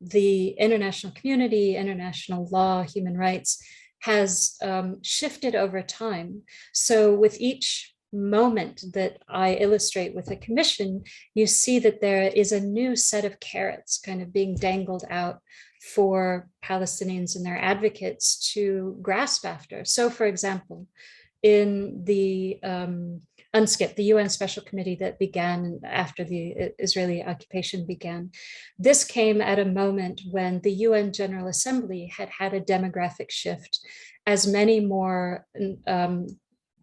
the international community, international law, human rights has shifted over time. So with each moment that I illustrate with a commission, you see that there is a new set of carrots kind of being dangled out for Palestinians and their advocates to grasp after. So, for example, in the UNSCIP, the UN Special Committee that began after the Israeli occupation began, this came at a moment when the UN General Assembly had had a demographic shift, as many more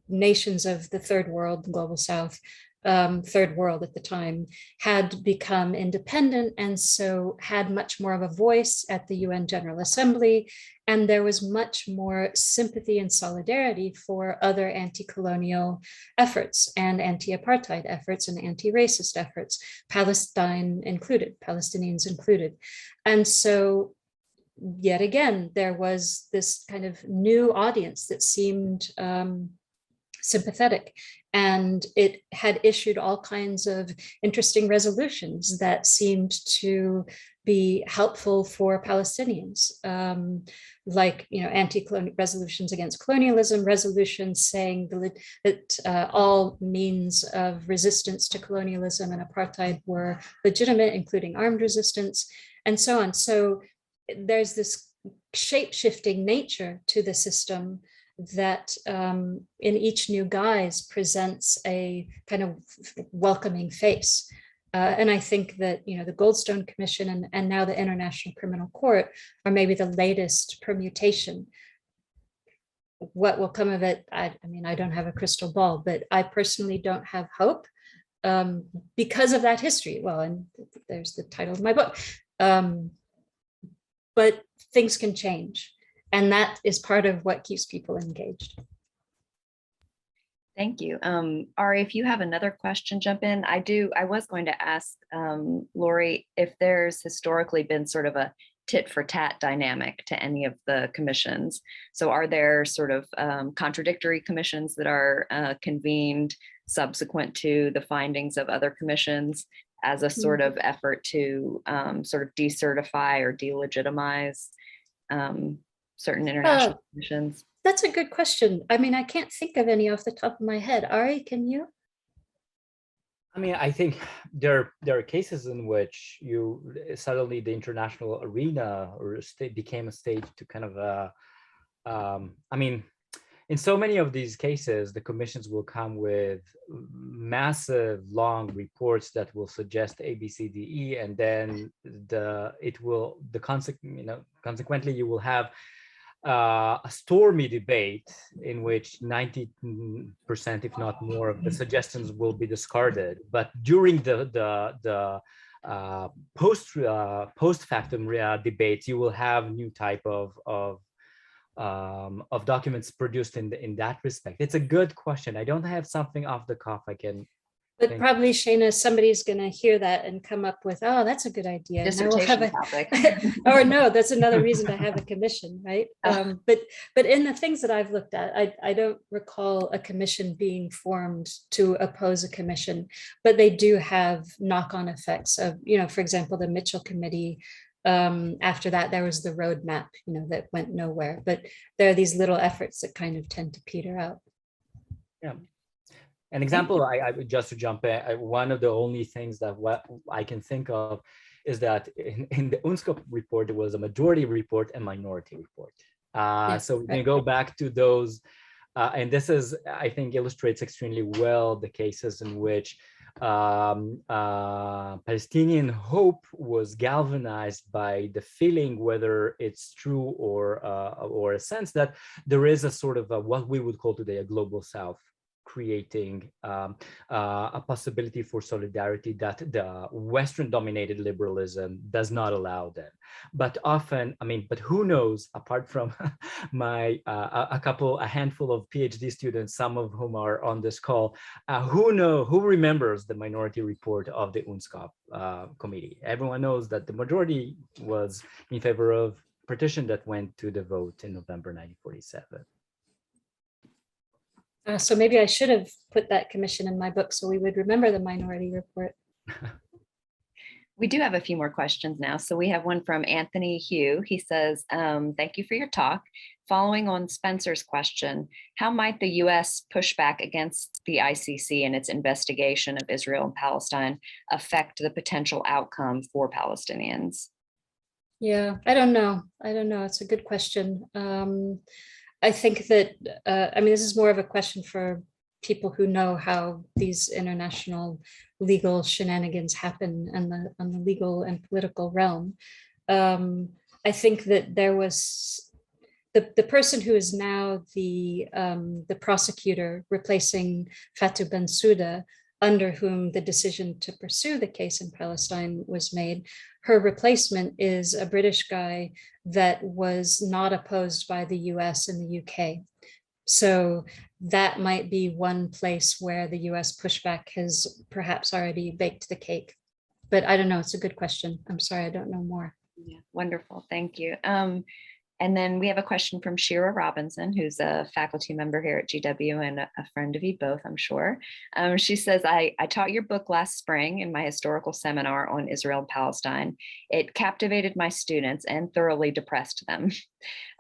nations of the third world, the global south, third world at the time, had become independent, and so had much more of a voice at the UN General Assembly. And there was much more sympathy and solidarity for other anti-colonial efforts and anti-apartheid efforts and anti-racist efforts, Palestine included, Palestinians included. And so yet again, there was this kind of new audience that seemed sympathetic, and it had issued all kinds of interesting resolutions that seemed to be helpful for Palestinians, like anti-colonial resolutions against colonialism, resolutions saying that all means of resistance to colonialism and apartheid were legitimate, including armed resistance, and so on. So there's this shape-shifting nature to the system that in each new guise presents a kind of welcoming face. And I think that the Goldstone Commission and now the International Criminal Court are maybe the latest permutation. What will come of it? I mean, I don't have a crystal ball, but I personally don't have hope because of that history. Well, and there's the title of my book. But things can change. And that is part of what keeps people engaged. Thank you. Arie, if you have another question, jump in. I was going to ask Lori if there's historically been sort of a tit for tat dynamic to any of the commissions. So are there sort of contradictory commissions that are convened subsequent to the findings of other commissions as a sort of effort to sort of decertify or delegitimize certain international commissions? That's a good question. I mean, I can't think of any off the top of my head. Arie, can you? I mean, I think there are cases in which suddenly the international arena or state became a stage to kind of I mean, in so many of these cases, the commissions will come with massive, long reports that will suggest A, B, C, D, E, and then consequently, you will have a stormy debate in which 90%, if not more, of the suggestions will be discarded. But during the post factum debates, you will have new type of documents produced in that respect. It's a good question. I don't have something off the cuff I can. But probably, Shana, somebody's going to hear that and come up with, oh, that's a good idea. Dissertation topic. Or no, that's another reason to have a commission, right? But in the things that I've looked at, I don't recall a commission being formed to oppose a commission, but they do have knock-on effects of, for example, the Mitchell Committee. After that, there was the roadmap, that went nowhere. But there are these little efforts that kind of tend to peter out. Yeah. An example, I just to jump in, one of the only things that what I can think of is that in the UNSCOP report, there was a majority report and minority report. So we can go back to those, and this is, I think, illustrates extremely well the cases in which Palestinian hope was galvanized by the feeling, whether it's true or a sense that there is a sort of what we would call today a global South, creating a possibility for solidarity that the Western dominated liberalism does not allow them. But often, but who knows, apart from my a handful of PhD students, some of whom are on this call, who remembers the minority report of the UNSCOP committee? Everyone knows that the majority was in favor of partition that went to the vote in November 1947. So maybe I should have put that commission in my book so we would remember the minority report. We do have a few more questions now. So we have one from Anthony Hugh. He says, thank you for your talk. Following on Spencer's question, how might the US pushback against the ICC and its investigation of Israel and Palestine affect the potential outcome for Palestinians? Yeah, I don't know. It's a good question. I think that, this is more of a question for people who know how these international legal shenanigans happen on the legal and political realm. I think that there was the person who is now the prosecutor replacing Fatou Bensouda, under whom the decision to pursue the case in Palestine was made. Her replacement is a British guy that was not opposed by the US and the UK. So that might be one place where the US pushback has perhaps already baked the cake. But I don't know, it's a good question. I'm sorry, I don't know more. Yeah, wonderful, thank you. And then we have a question from Shira Robinson, who's a faculty member here at GW and a friend of you both, I'm sure. She says, I taught your book last spring in my historical seminar on Israel and Palestine. It captivated my students and thoroughly depressed them.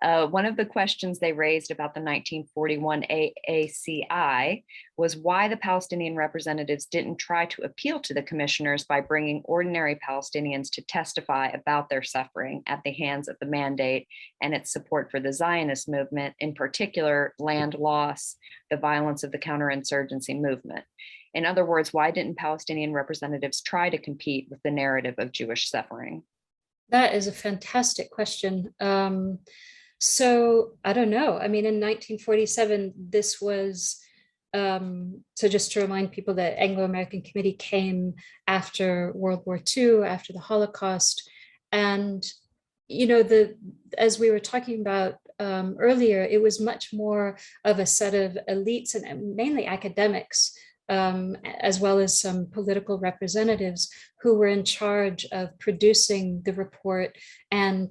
One of the questions they raised about the 1941 AACI was why the Palestinian representatives didn't try to appeal to the commissioners by bringing ordinary Palestinians to testify about their suffering at the hands of the mandate and its support for the Zionist movement, in particular, land loss, the violence of the counterinsurgency movement. In other words, why didn't Palestinian representatives try to compete with the narrative of Jewish suffering? That is a fantastic question. So I don't know. In 1947, this was, so just to remind people that AngloAmerican Committee came after World War II, after the Holocaust. And, as we were talking about earlier, it was much more of a set of elites and mainly academics, as well as some political representatives who were in charge of producing the report and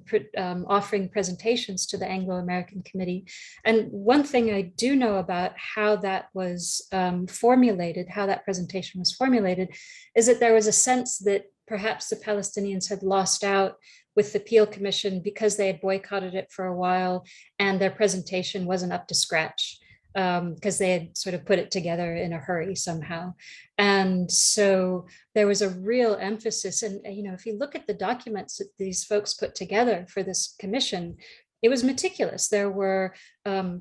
offering presentations to the Anglo-American Committee. And one thing I do know about how that was formulated, how that presentation was formulated, is that there was a sense that perhaps the Palestinians had lost out with the Peel Commission because they had boycotted it for a while and their presentation wasn't up to scratch. because they had sort of put it together in a hurry somehow. And so there was a real emphasis. And, if you look at the documents that these folks put together for this commission, it was meticulous. There were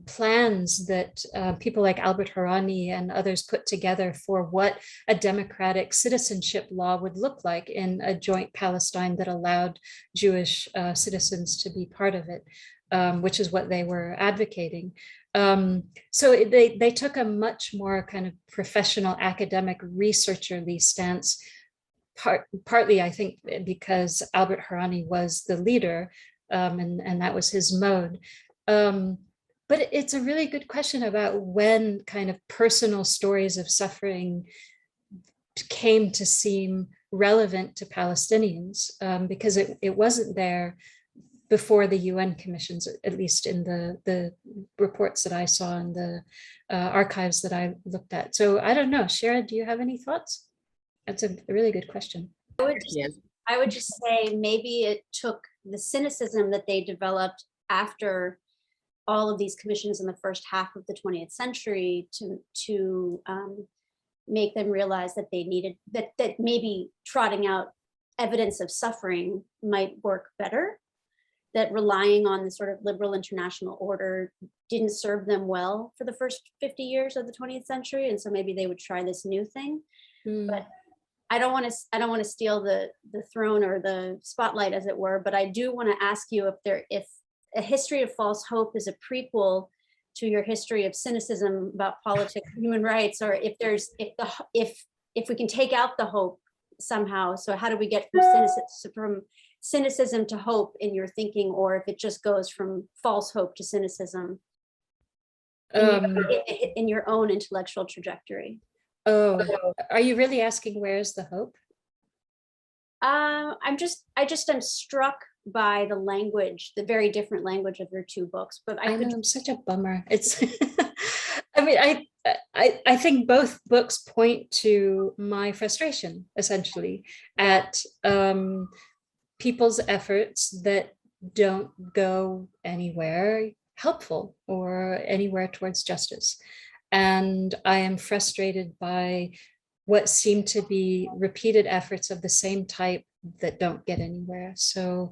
plans that people like Albert Harani and others put together for what a democratic citizenship law would look like in a joint Palestine that allowed Jewish citizens to be part of it, which is what they were advocating. So they took a much more kind of professional, academic, researcherly stance, partly, I think, because Albert Harani was the leader, and that was his mode. But it's a really good question about when kind of personal stories of suffering came to seem relevant to Palestinians, because it wasn't there before the UN commissions, at least in the reports that I saw in the archives that I looked at. So I don't know, Shara, do you have any thoughts? That's a really good question. I would just say maybe it took the cynicism that they developed after all of these commissions in the first half of the 20th century to make them realize that they needed, that maybe trotting out evidence of suffering might work better, that relying on the sort of liberal international order didn't serve them well for the first 50 years of the 20th century. And so maybe they would try this new thing. But I don't want to steal the throne or the spotlight, as it were, but I do want to ask you if A History of False Hope is a prequel to your history of cynicism about politics, human rights, or if we can take out the hope somehow. So how do we get from cynicism to hope in your thinking, or if it just goes from false hope to cynicism in your own intellectual trajectory? Oh, are you really asking where's the hope? I just am struck by the language, the very different language of your two books. But I know, I'm such a bummer. It's, I mean, I think both books point to my frustration, essentially, at people's efforts that don't go anywhere helpful or anywhere towards justice. And I am frustrated by what seem to be repeated efforts of the same type that don't get anywhere. So,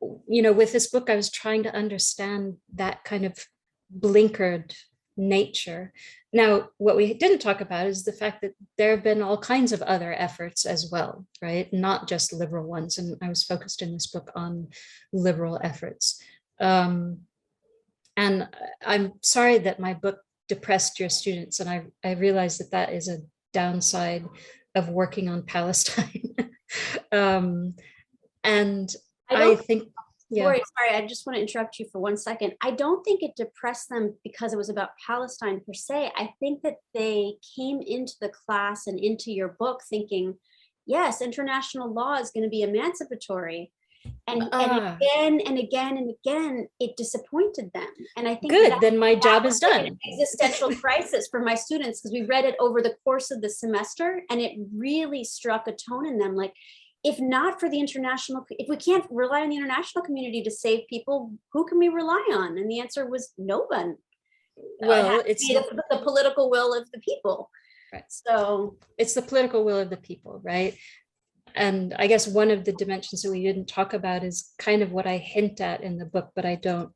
with this book, I was trying to understand that kind of blinkered nature. Now, what we didn't talk about is the fact that there have been all kinds of other efforts as well, right? Not just liberal ones. And I was focused in this book on liberal efforts. And I'm sorry that my book depressed your students. And I realize that is a downside of working on Palestine. And I think, yeah. Sorry, I just want to interrupt you for 1 second. I don't think it depressed them because it was about Palestine per se. I think that they came into the class and into your book thinking, yes, international law is going to be emancipatory. And again and again and again, it disappointed them. And I think good, then my job is done. An existential crisis for my students, because we read it over the course of the semester, and it really struck a tone in them. Like, if not for the if we can't rely on the international community to save people, who can we rely on? And the answer was no one. Well, it's the political will of the people. Right. So it's the political will of the people, right? And I guess one of the dimensions that we didn't talk about is kind of what I hint at in the book, but I don't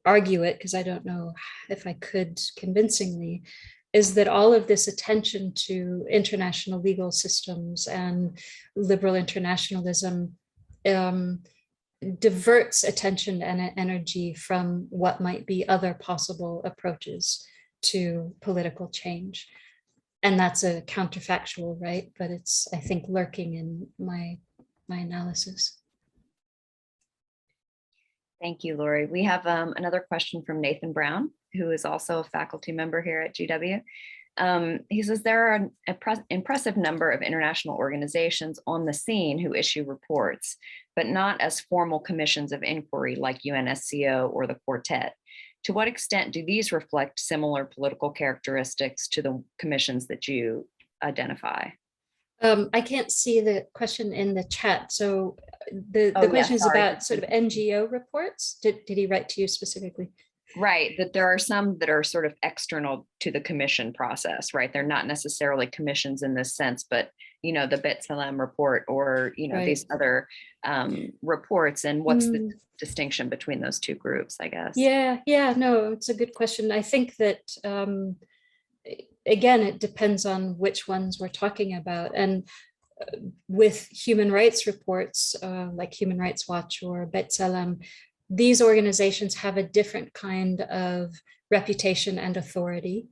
argue it because I don't know if I could convincingly, is that all of this attention to international legal systems and liberal internationalism diverts attention and energy from what might be other possible approaches to political change. And that's a counterfactual, right? But it's, I think, lurking in my analysis. Thank you, Lori. We have another question from Nathan Brown, who is also a faculty member here at GW. He says, there are an impressive number of international organizations on the scene who issue reports, but not as formal commissions of inquiry like UNSCO or the Quartet. To what extent do these reflect similar political characteristics to the commissions that you identify? I can't see the question in the chat. So the question is about sort of NGO reports. Did he write to you specifically? Right, that there are some that are sort of external to the commission process, right? They're not necessarily commissions in this sense, but you know, the B'Tselem report or you know, Right. these other reports, and what's the distinction between those two groups, I guess? Yeah, no, it's a good question. I think that again, it depends on which ones we're talking about. And with human rights reports, like Human Rights Watch or B'Tselem, these organizations have a different kind of reputation and authority.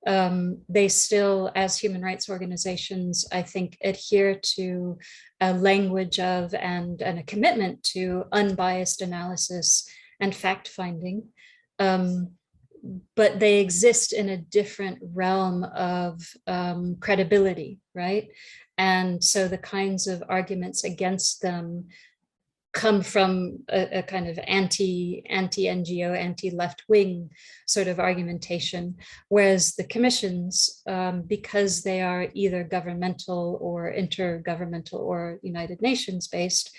They still, as human rights organizations, I think, adhere to a language of and a commitment to unbiased analysis and fact-finding. But they exist in a different realm of credibility, right? And so the kinds of arguments against them come from a kind of anti-NGO, anti-left-wing sort of argumentation, whereas the commissions, because they are either governmental or intergovernmental or United Nations based,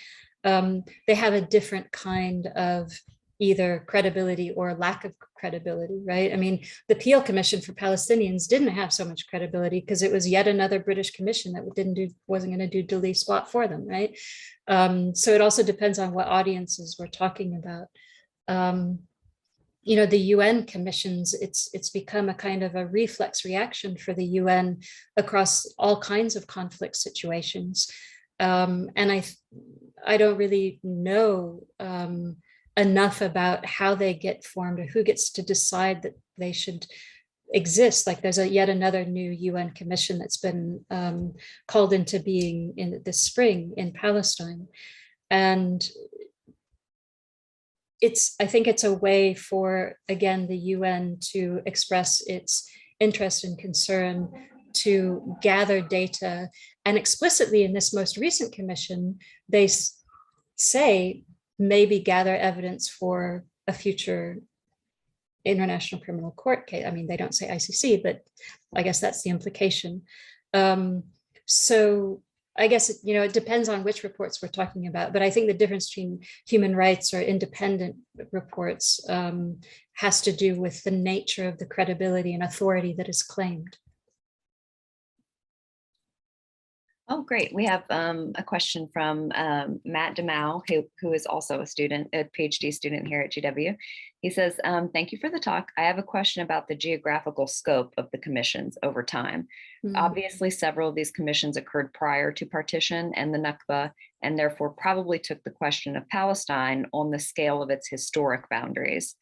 they have a different kind of either credibility or lack of credibility, right? I mean, the Peel Commission for Palestinians didn't have so much credibility because it was yet another British commission that wasn't going to do diddly squat for them, right? So it also depends on what audiences we're talking about. You know, the UN commissions, it's become a kind of a reflex reaction for the UN across all kinds of conflict situations. And I don't really know enough about how they get formed or who gets to decide that they should exist. Like there's yet another new UN commission that's been called into being in this spring in Palestine. And I think it's a way for, again, the UN to express its interest and concern, to gather data. And explicitly in this most recent commission, they say, maybe gather evidence for a future International Criminal Court case. I mean, they don't say ICC, but I guess that's the implication. So I guess, you know, it depends on which reports we're talking about, but I think the difference between human rights or independent reports has to do with the nature of the credibility and authority that is claimed. Oh, great. We have a question from Matt DeMau, who is also a student, a PhD student here at GW. He says, thank you for the talk. I have a question about the geographical scope of the commissions over time. Obviously, several of these commissions occurred prior to partition and the Nakba, and therefore probably took the question of Palestine on the scale of its historic boundaries.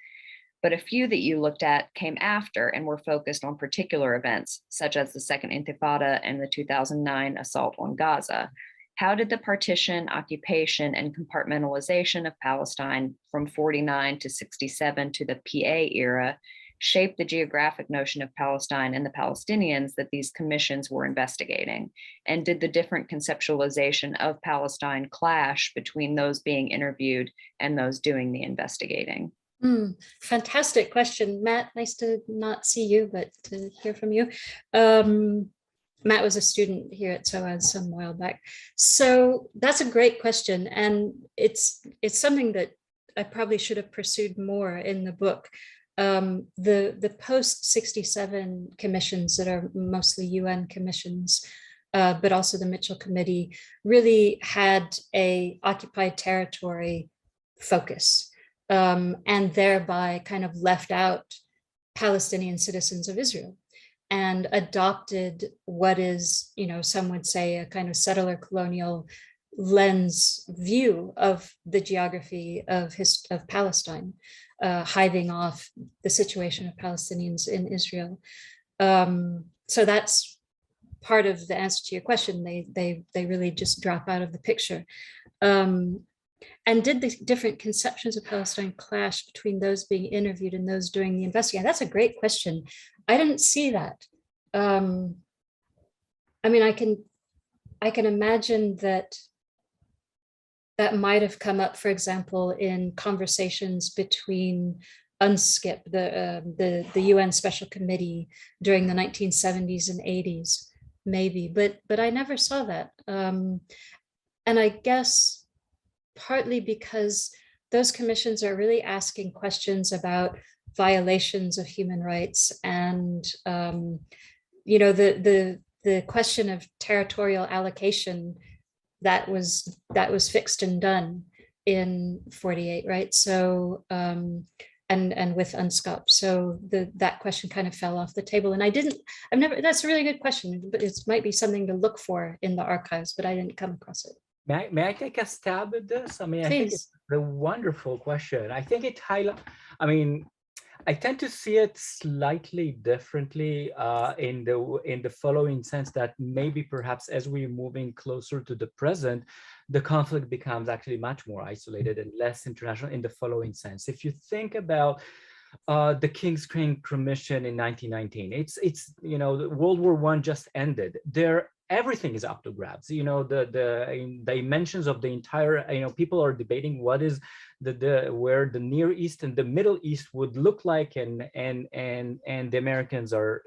But a few that you looked at came after and were focused on particular events, such as the Second Intifada and the 2009 assault on Gaza. How did the partition, occupation, and compartmentalization of Palestine from 49 to 67 to the PA era shape the geographic notion of Palestine and the Palestinians that these commissions were investigating? And did the different conceptualization of Palestine clash between those being interviewed and those doing the investigating? Fantastic question, Matt. Nice to not see you, but to hear from you. Matt was a student here at SOAS some while back. So that's a great question. And it's something that I probably should have pursued more in the book. The post-67 commissions that are mostly UN commissions, but also the Mitchell Committee, really had a occupied territory focus. And thereby kind of left out Palestinian citizens of Israel and adopted what is, you know, some would say a kind of settler colonial lens view of the geography of Palestine, hiving off the situation of Palestinians in Israel. So that's part of the answer to your question. They really just drop out of the picture. And did the different conceptions of Palestine clash between those being interviewed and those doing the investigating? That's a great question. I didn't see that. I mean, I can imagine that might have come up, for example, in conversations between UNSCIP, the UN Special Committee during the 1970s and 80s, maybe, but I never saw that. And I guess partly because those commissions are really asking questions about violations of human rights, and you know, the question of territorial allocation that was fixed and done in 48, right? So and with UNSCOP, so that question kind of fell off the table, and I've never. That's a really good question, but it might be something to look for in the archives, but I didn't come across it. May I take a stab at this? I mean, I think it's a wonderful question. I think it highlights, I mean, I tend to see it slightly differently in the following sense, that maybe perhaps as we're moving closer to the present, the conflict becomes actually much more isolated and less international in the following sense. If you think about the King's Crane Commission in 1919, it's you know, World War I just ended. Everything is up to grabs. You know, the dimensions of the entire, you know, people are debating what is where the Near East and the Middle East would look like, and the Americans are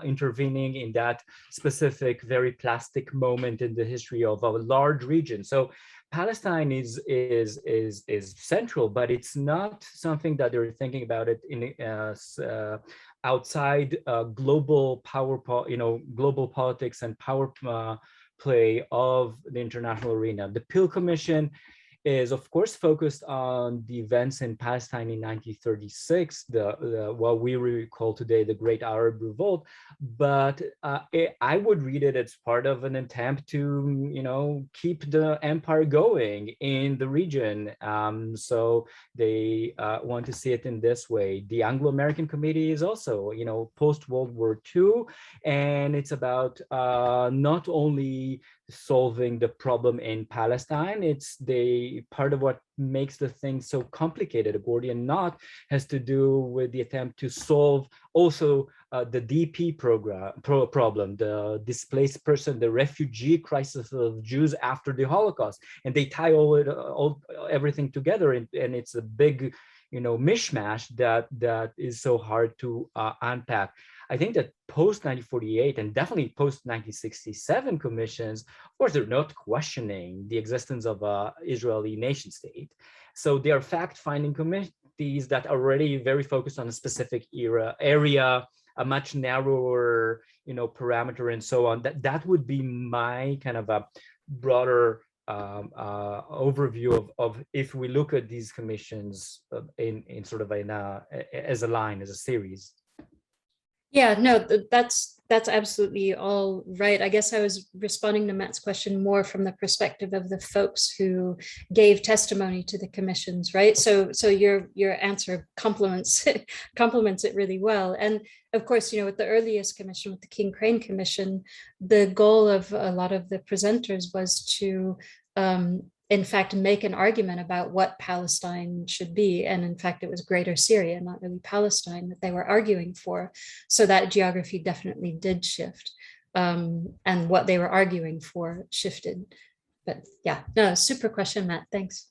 intervening in that specific, very plastic moment in the history of a large region. So Palestine is central, but it's not something that they're thinking about it in outside global global politics and power play of the international arena. The Peel Commission is, of course, focused on the events in Palestine in 1936, what we recall today the Great Arab Revolt. But I would read it as part of an attempt to, you know, keep the empire going in the region. So they want to see it in this way. The Anglo-American Committee is also, you know, post-World War II, and it's about not only solving the problem in Palestine. It's part of what makes the thing so complicated. A Gordian knot has to do with the attempt to solve also the DP problem, the displaced person, the refugee crisis of Jews after the Holocaust, and they tie everything together, and it's a big, you know, mishmash that is so hard to unpack. I think that post 1948 and definitely post 1967 commissions, of course, they're not questioning the existence of a Israeli nation state. So they are fact-finding committees that are already very focused on a specific area, a much narrower, you know, parameter, and so on. That would be my kind of a broader overview of if we look at these commissions in sort of as a line, as a series. Yeah, no, that's absolutely all right. I guess I was responding to Matt's question more from the perspective of the folks who gave testimony to the commissions, right? So your answer complements it really well. And of course, you know, with the earliest commission, with the King Crane Commission, the goal of a lot of the presenters was to in fact, make an argument about what Palestine should be. And in fact, it was Greater Syria, not really Palestine, that they were arguing for. So that geography definitely did shift. And what they were arguing for shifted. But yeah, no, super question, Matt, thanks.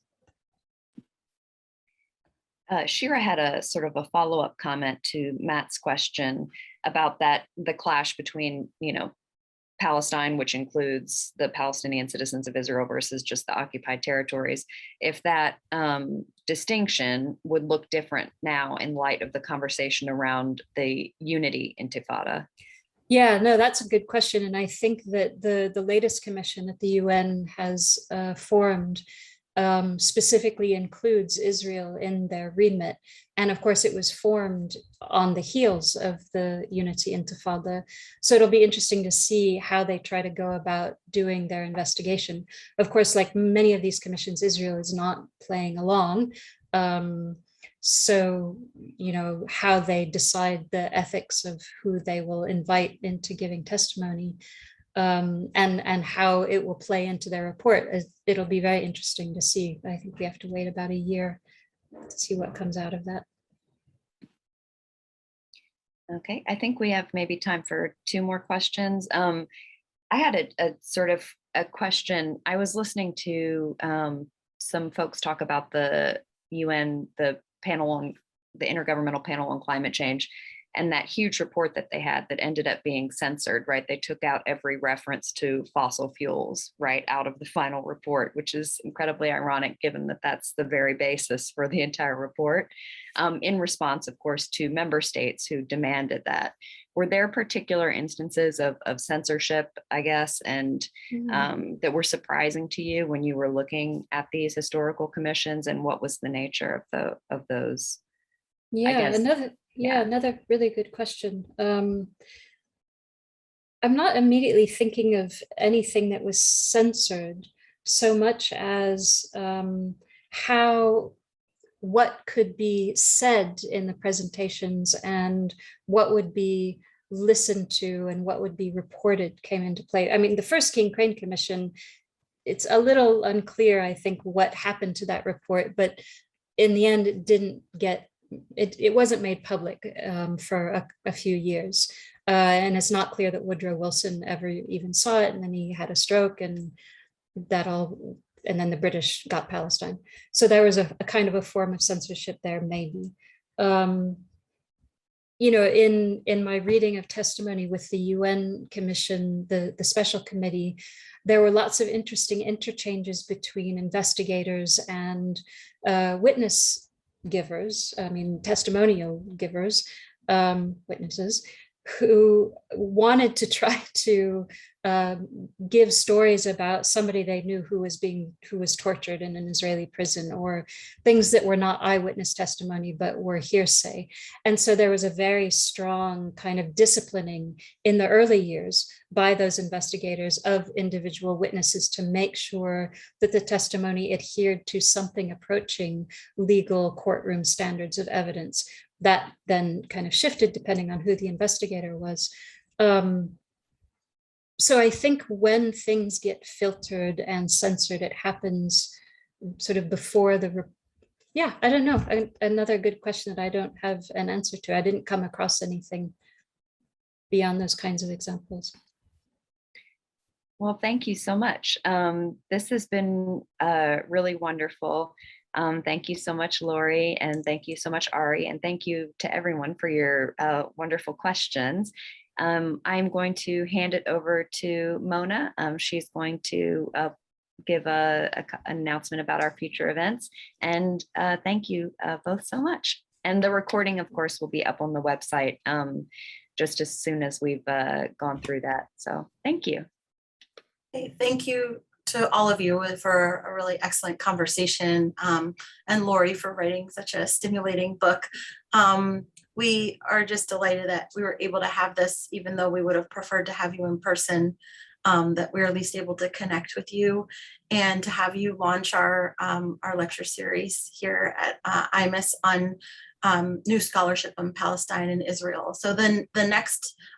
Shira had a sort of a follow-up comment to Matt's question about the clash between, you know, Palestine, which includes the Palestinian citizens of Israel versus just the occupied territories, if that distinction would look different now in light of the conversation around the unity intifada. Yeah, no, that's a good question. And I think that the latest commission at the UN has formed specifically includes Israel in their remit. And of course, it was formed on the heels of the Unity Intifada. So it'll be interesting to see how they try to go about doing their investigation. Of course, like many of these commissions, Israel is not playing along. So, you know, how they decide the ethics of who they will invite into giving testimony and how it will play into their report. It'll be very interesting to see. I think we have to wait about a year to see what comes out of that. Okay, I think we have maybe time for 2 more questions. I had a sort of a question. I was listening to some folks talk about the UN, the Intergovernmental Panel on Climate Change, and that huge report that they had that ended up being censored, right? They took out every reference to fossil fuels, right, out of the final report, which is incredibly ironic given that that's the very basis for the entire report, in response, of course, to member states who demanded that. Were there particular instances of censorship, I guess, and that were surprising to you when you were looking at these historical commissions, and what was the nature of those? Yeah, another really good question. I'm not immediately thinking of anything that was censored so much as what could be said in the presentations and what would be listened to and what would be reported came into play. I mean, the first King Crane Commission, it's a little unclear, I think, what happened to that report, but in the end, it wasn't made public for a few years. And it's not clear that Woodrow Wilson ever even saw it. And then he had a stroke and and then the British got Palestine. So there was a kind of a form of censorship there, maybe. In my reading of testimony with the UN Commission, the special committee, there were lots of interesting interchanges between investigators and witness givers, testimonial givers, witnesses, who wanted to try to give stories about somebody they knew who was tortured in an Israeli prison, or things that were not eyewitness testimony but were hearsay. And so there was a very strong kind of disciplining in the early years by those investigators of individual witnesses to make sure that the testimony adhered to something approaching legal courtroom standards of evidence. That then kind of shifted depending on who the investigator was. So I think when things get filtered and censored, it happens sort of before I don't know. Another good question that I don't have an answer to. I didn't come across anything beyond those kinds of examples. Well, thank you so much. This has been really wonderful. Thank you so much, Lori, and thank you so much, Arie, and thank you to everyone for your wonderful questions. I'm going to hand it over to Mona. She's going to give an announcement about our future events. And thank you both so much. And the recording, of course, will be up on the website just as soon as we've gone through that. So thank you. Hey, thank you to all of you for a really excellent conversation, and Lori for writing such a stimulating book. We are just delighted that we were able to have this, even though we would have preferred to have you in person, that we were at least able to connect with you and to have you launch our lecture series here at IMIS on new scholarship on Palestine and Israel. So then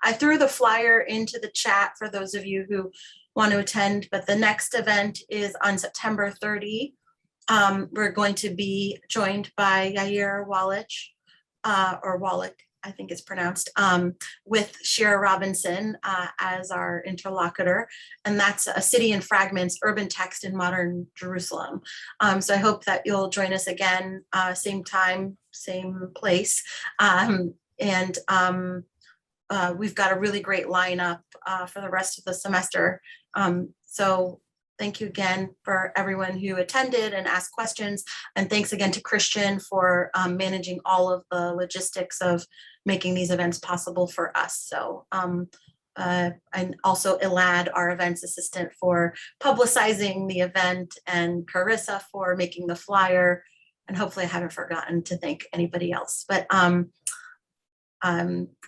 I threw the flyer into the chat for those of you who want to attend, but the next event is on September 30. We're going to be joined by Yair Wallach, or Wallach, I think it's pronounced, with Shira Robinson as our interlocutor. And that's A City in Fragments, Urban Text in Modern Jerusalem. So I hope that you'll join us again, same time, same place. We've got a really great lineup for the rest of the semester. So thank you again for everyone who attended and asked questions. And thanks again to Christian for managing all of the logistics of making these events possible for us. So, and also Elad, our events assistant, for publicizing the event, and Carissa for making the flyer. And hopefully I haven't forgotten to thank anybody else, but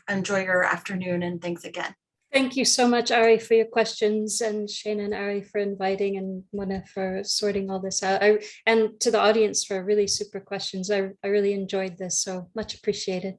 enjoy your afternoon and thanks again. Thank you so much, Arie, for your questions, and Shana and Arie for inviting, and Mona for sorting all this out. And to the audience for really super questions. I really enjoyed this, so much appreciated.